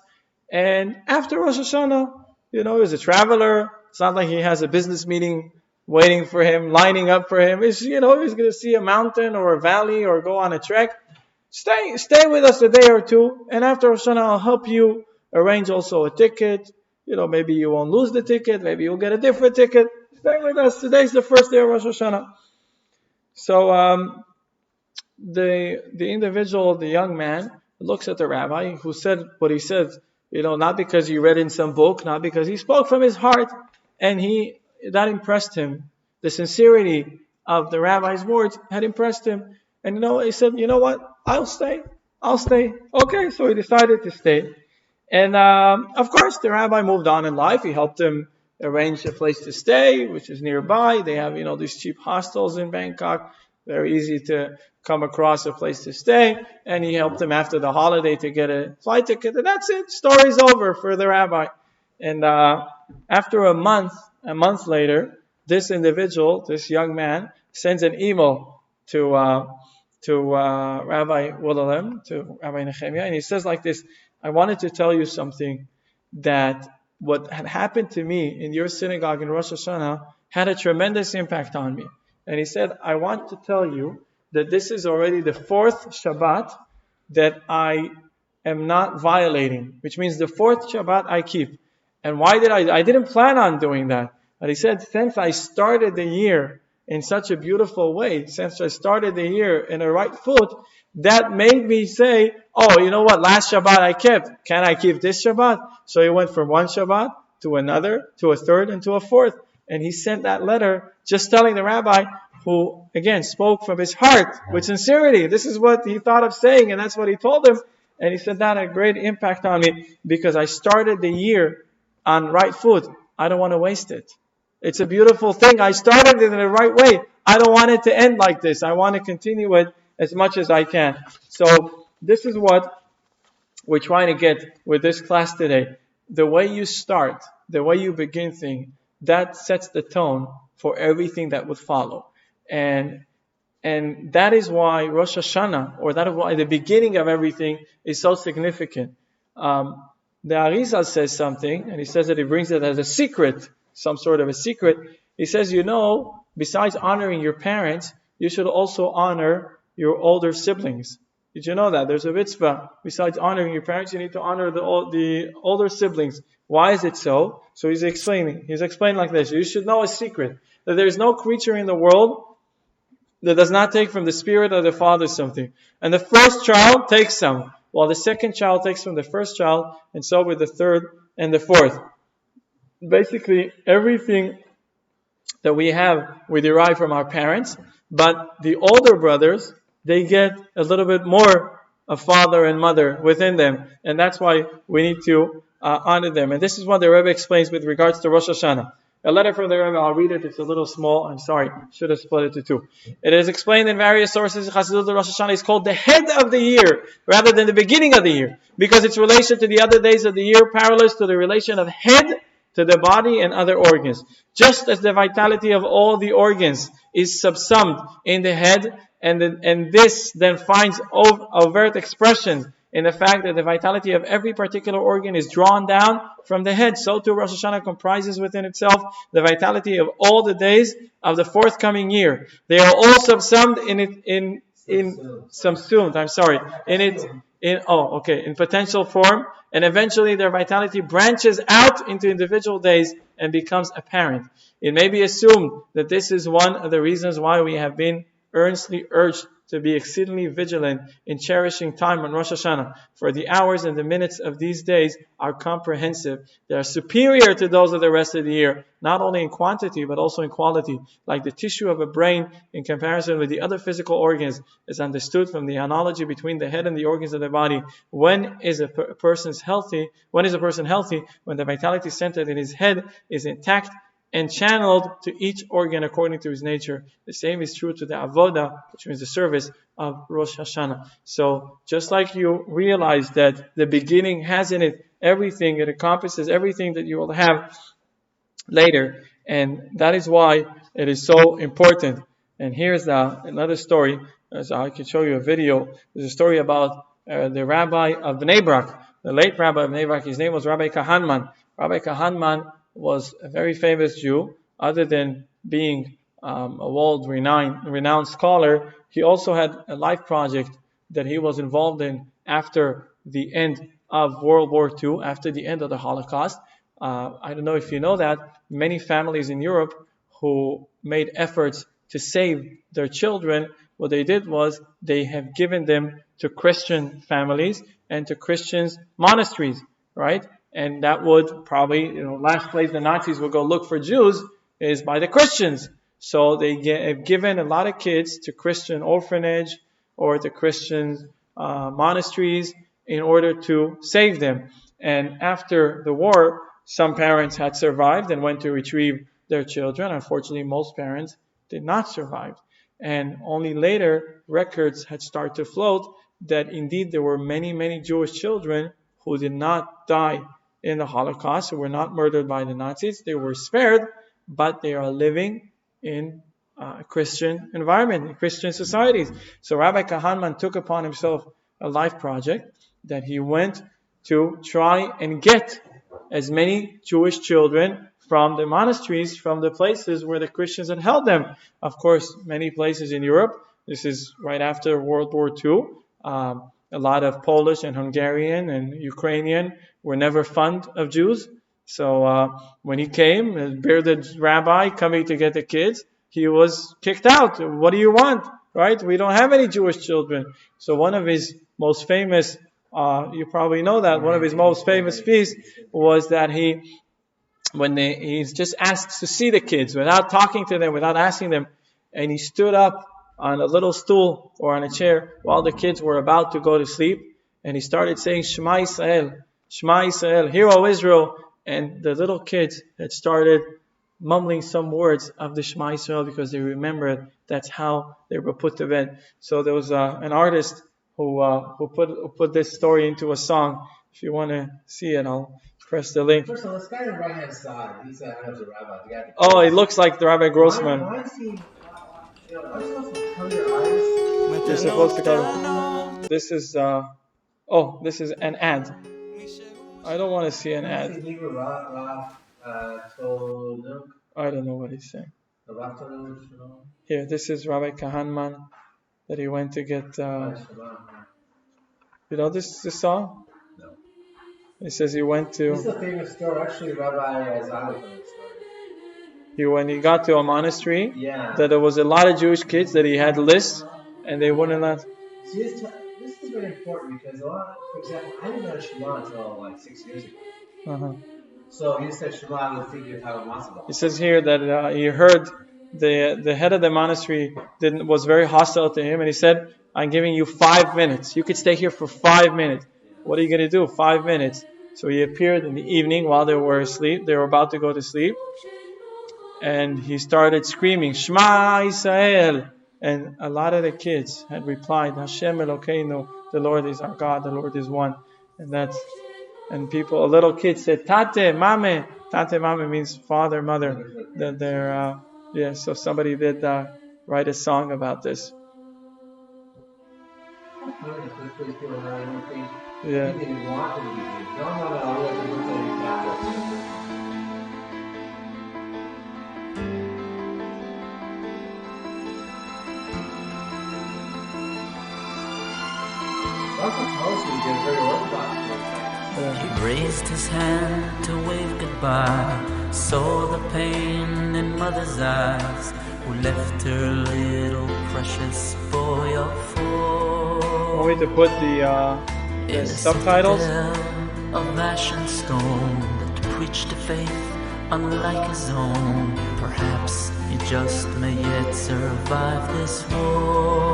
And after Rosh Hashanah, he's a traveler. It's not like he has a business meeting waiting for him, lining up for him. He's going to see a mountain or a valley or go on a trek. Stay with us a day or two. And after Rosh Hashanah, I'll help you arrange also a ticket. Maybe you won't lose the ticket. Maybe you'll get a different ticket. Stay with us. Today's the first day of Rosh Hashanah. So the individual, the young man, looks at the rabbi who said what he said, not because he read in some book, not because he spoke from his heart, and that impressed him. The sincerity of the rabbi's words had impressed him. And he said, what? I'll stay. Okay, so he decided to stay. And of course, the rabbi moved on in life. He helped him arrange a place to stay, which is nearby. They have, these cheap hostels in Bangkok. Very easy to come across a place to stay. And he helped him after the holiday to get a flight ticket. And that's it. Story's over for the rabbi. And after a month later, this individual, this young man, sends an email to Rabbi Willem, to Rabbi Nehemiah, and he says like this: I wanted to tell you something, that what had happened to me in your synagogue in Rosh Hashanah had a tremendous impact on me. And he said, I want to tell you that this is already the fourth Shabbat that I am not violating, which means the fourth Shabbat I keep. And why did I didn't plan on doing that. But he said, since I started the year in such a beautiful way, since I started the year in a right foot, that made me say, oh, you know what, last Shabbat I kept. Can I keep this Shabbat? So he went from one Shabbat to another, to a third, and to a fourth. And he sent that letter just telling the rabbi, who, again, spoke from his heart with sincerity. This is what he thought of saying, and that's what he told him. And he said, that had a great impact on me because I started the year on right foot. I don't want to waste it. It's a beautiful thing. I started it in the right way. I don't want it to end like this. I want to continue it as much as I can. So this is what we're trying to get with this class today. The way you start, the way you begin things, that sets the tone for everything that would follow. And that is why Rosh Hashanah, or that is why the beginning of everything is so significant. The Arizal says something, and he says that he brings it as a secret, some sort of a secret. He says, besides honoring your parents, you should also honor your older siblings. Did you know that? There's a mitzvah. Besides honoring your parents, you need to honor the older siblings. Why is it so? So he's explaining. He's explaining like this. You should know a secret, that there is no creature in the world that does not take from the spirit of the father something. And the first child takes some, while the second child takes from the first child, and so with the third and the fourth. Basically, everything that we have, we derive from our parents, but the older brothers, they get a little bit more of father and mother within them, and that's why we need to honor them. And this is what the Rebbe explains with regards to Rosh Hashanah. A letter from the Rebbe, I'll read it, it's a little small, I'm sorry, should have split it to two. It is explained in various sources, Chassidut Rosh Hashanah is called the head of the year, rather than the beginning of the year, because its relation to the other days of the year parallels to the relation of head to the body and other organs. Just as the vitality of all the organs is subsumed in the head, and this then finds overt expression in the fact that the vitality of every particular organ is drawn down from the head, so too Rosh Hashanah comprises within itself the vitality of all the days of the forthcoming year. They are all subsumed in potential form, and eventually their vitality branches out into individual days and becomes apparent. It may be assumed that this is one of the reasons why we have been earnestly urged to be exceedingly vigilant in cherishing time on Rosh Hashanah, for the hours and the minutes of these days are comprehensive. They are superior to those of the rest of the year, not only in quantity but also in quality. Like the tissue of a brain, in comparison with the other physical organs, is understood from the analogy between the head and the organs of the body. When is a person healthy? When the vitality centered in his head is intact, and channeled to each organ according to his nature. The same is true to the avoda, which means the service of Rosh Hashanah. So just like you realize that the beginning has in it everything, it encompasses everything that you will have later, and that is why it is so important. And here's another story. As I can show you a video. There's a story about the rabbi of Bnei Brak, the late rabbi of Bnei Brak. His name was Rabbi Kahanman. Rabbi Kahanman was a very famous Jew. Other than being a world-renowned scholar, he also had a life project that he was involved in after the end of World War II, after the end of the Holocaust. I don't know if you know that many families in Europe who made efforts to save their children, what they did was they have given them to Christian families and to Christians monasteries, right? And that would probably, last place the Nazis would go look for Jews is by the Christians. So they have given a lot of kids to Christian orphanage or to Christian monasteries in order to save them. And after the war, some parents had survived and went to retrieve their children. Unfortunately, most parents did not survive. And only later, records had started to float that indeed there were many, many Jewish children who did not die in the Holocaust, who were not murdered by the Nazis. They were spared, but they are living in a Christian environment, in Christian societies. So Rabbi Kahanman took upon himself a life project that he went to try and get as many Jewish children from the monasteries, from the places where the Christians had held them. Of course, many places in Europe. This is right after World War II. A lot of Polish and Hungarian and Ukrainian were never fond of Jews. So when he came, a bearded rabbi coming to get the kids, he was kicked out. What do you want? Right? We don't have any Jewish children. So one of his most famous, you probably know that, one of his most famous feasts was that he's just asked to see the kids without talking to them, without asking them, and he stood up on a little stool or on a chair while the kids were about to go to sleep, and he started saying, Shema Yisrael, Shema Yisrael, Hear, O Israel, and the little kids had started mumbling some words of the Shema Yisrael because they remembered that's how they were put to bed. So there was an artist who put this story into a song. If you want to see it, I'll press the link. First of all, this guy on the right hand side, he's a rabbi. The guy Oh, it looks like the Rabbi Grossman. Why is he? Are you supposed to cover your eyes? You're supposed to cover. This is this is an ad. I don't want to see an ad. I don't know what he's saying. Here, this is Rabbi Kahanman that he went to get. You know this song? No. He says he went to. This is a famous story. Actually, Rabbi Zali told the story. When he got to a monastery, Yeah. that there was a lot of Jewish kids that he had lists, and they wouldn't let. See, this is very important because for example, I didn't know Shema until like 6 years ago. Uh-huh. So he said Shema, I was thinking of how Matzah. It says here that he heard the head of the monastery was very hostile to him, and he said, I'm giving you 5 minutes. You could stay here for 5 minutes. What are you going to do? 5 minutes. So he appeared in the evening while they were asleep. They were about to go to sleep. And he started screaming, Shema Yisrael. And a lot of the kids had replied, Hashem Elokeinu, the Lord is our God, the Lord is one. And a little kid said, Tate, Mame. Tate, Mame means father, mother. So somebody did write a song about this. Yeah. He raised his hand to wave goodbye, saw the pain in mother's eyes, who left her little precious boy of 4. Want me to put the subtitles? Of ash and stone that preached a faith unlike his own. Perhaps he just may yet survive this war.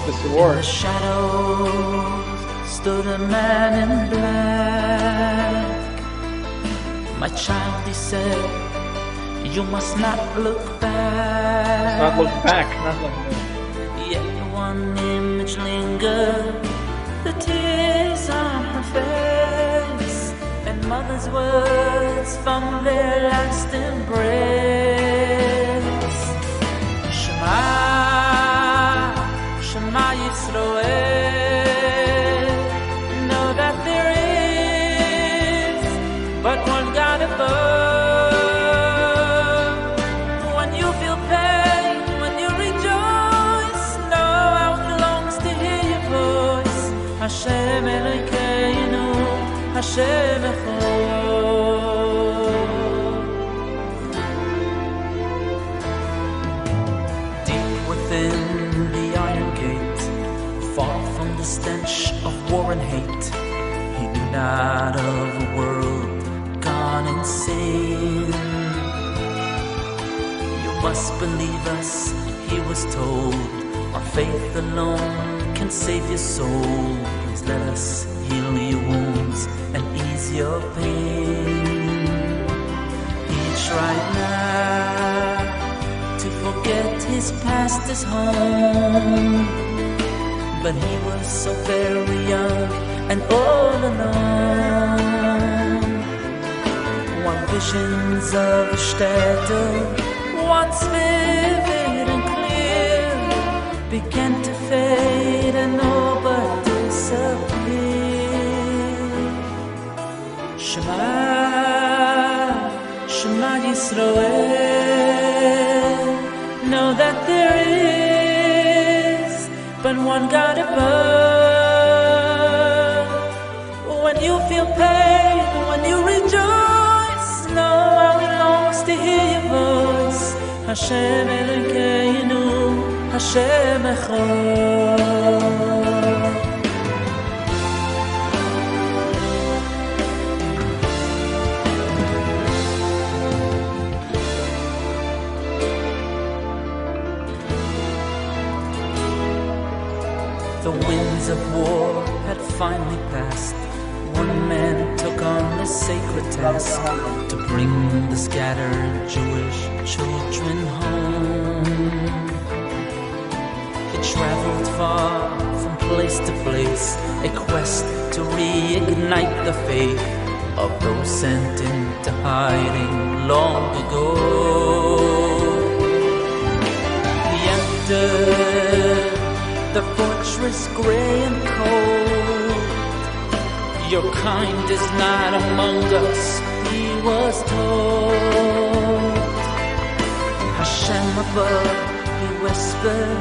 In the shadows stood a man in black, My child, he said, you must not look back. Not look back, not look back. Yet one image lingered, the tears on her face, and mother's words from their last embrace. Shema, Shema Yisroel, know that there is but one God above. When you feel pain, when you rejoice, know how it longs to hear your voice. Hashem Elokeinu, Hashem Echad. Deep within the iron gate, far from the stench of war and hate, he knew not of a world gone insane. You must believe us, he was told. Our faith alone can save your soul. Please let us heal your wounds and ease your pain. He tried not to forget his past, his home, but he was so very young and all alone. While visions of a stätte, once vivid and clear, began to fade and all but disappear. Shema, Shema Yisroel, know that there is but one God above. When you feel pain, when you rejoice, know how he longs to hear your voice. Hashem Elokeinu, Hashem Echad. The winds of war had finally passed. One man took on the sacred task to bring the scattered Jewish children home. He traveled far from place to place, a quest to reignite the faith of those sent into hiding long ago. He entered the fortress gray and cold. Your kind is not among us, he was told. Hashem above, he whispered,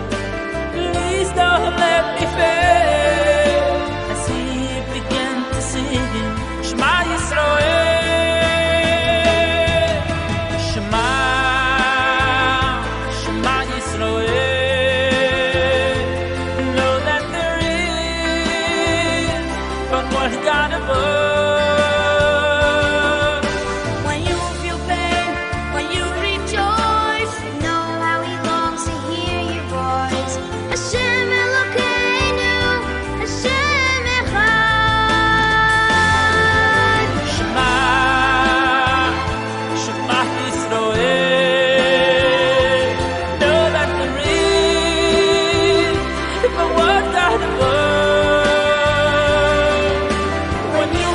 please don't let me fail. As he began to sing, Shema Yisroel, Shema, Shema Yisroel. God above. When you feel pain, when you rejoice, know how he longs to hear your voice. Hashem Elokeinu, Hashem Echad. Shema, Shema Yisroel, know that there is but one God above. When you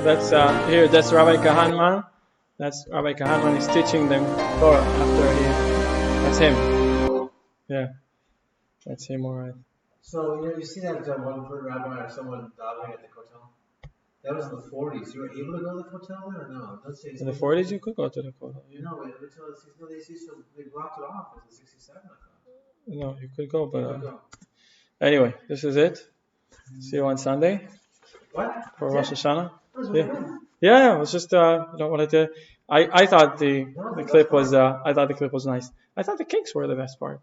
That's here. That's Rabbi Kahanman. That's Rabbi Kahanman. He's teaching them Torah after he. That's him. Yeah, that's him. All right. So, you see that one rabbi or someone davening at the hotel? That was in the 40s. You were able to go to the hotel then or no? Let's say In the 40s, you could go to the kotel. Yeah. No, wait, until the 60s. No, they blocked it off in the 67, I thought. No, you could go, but Go. anyway, this is it. See you on Sunday What? for Rosh Hashanah. What is Yeah. it? Yeah, it was just wanted to. I thought the clip was I thought the clip was nice. I thought the cakes were the best part.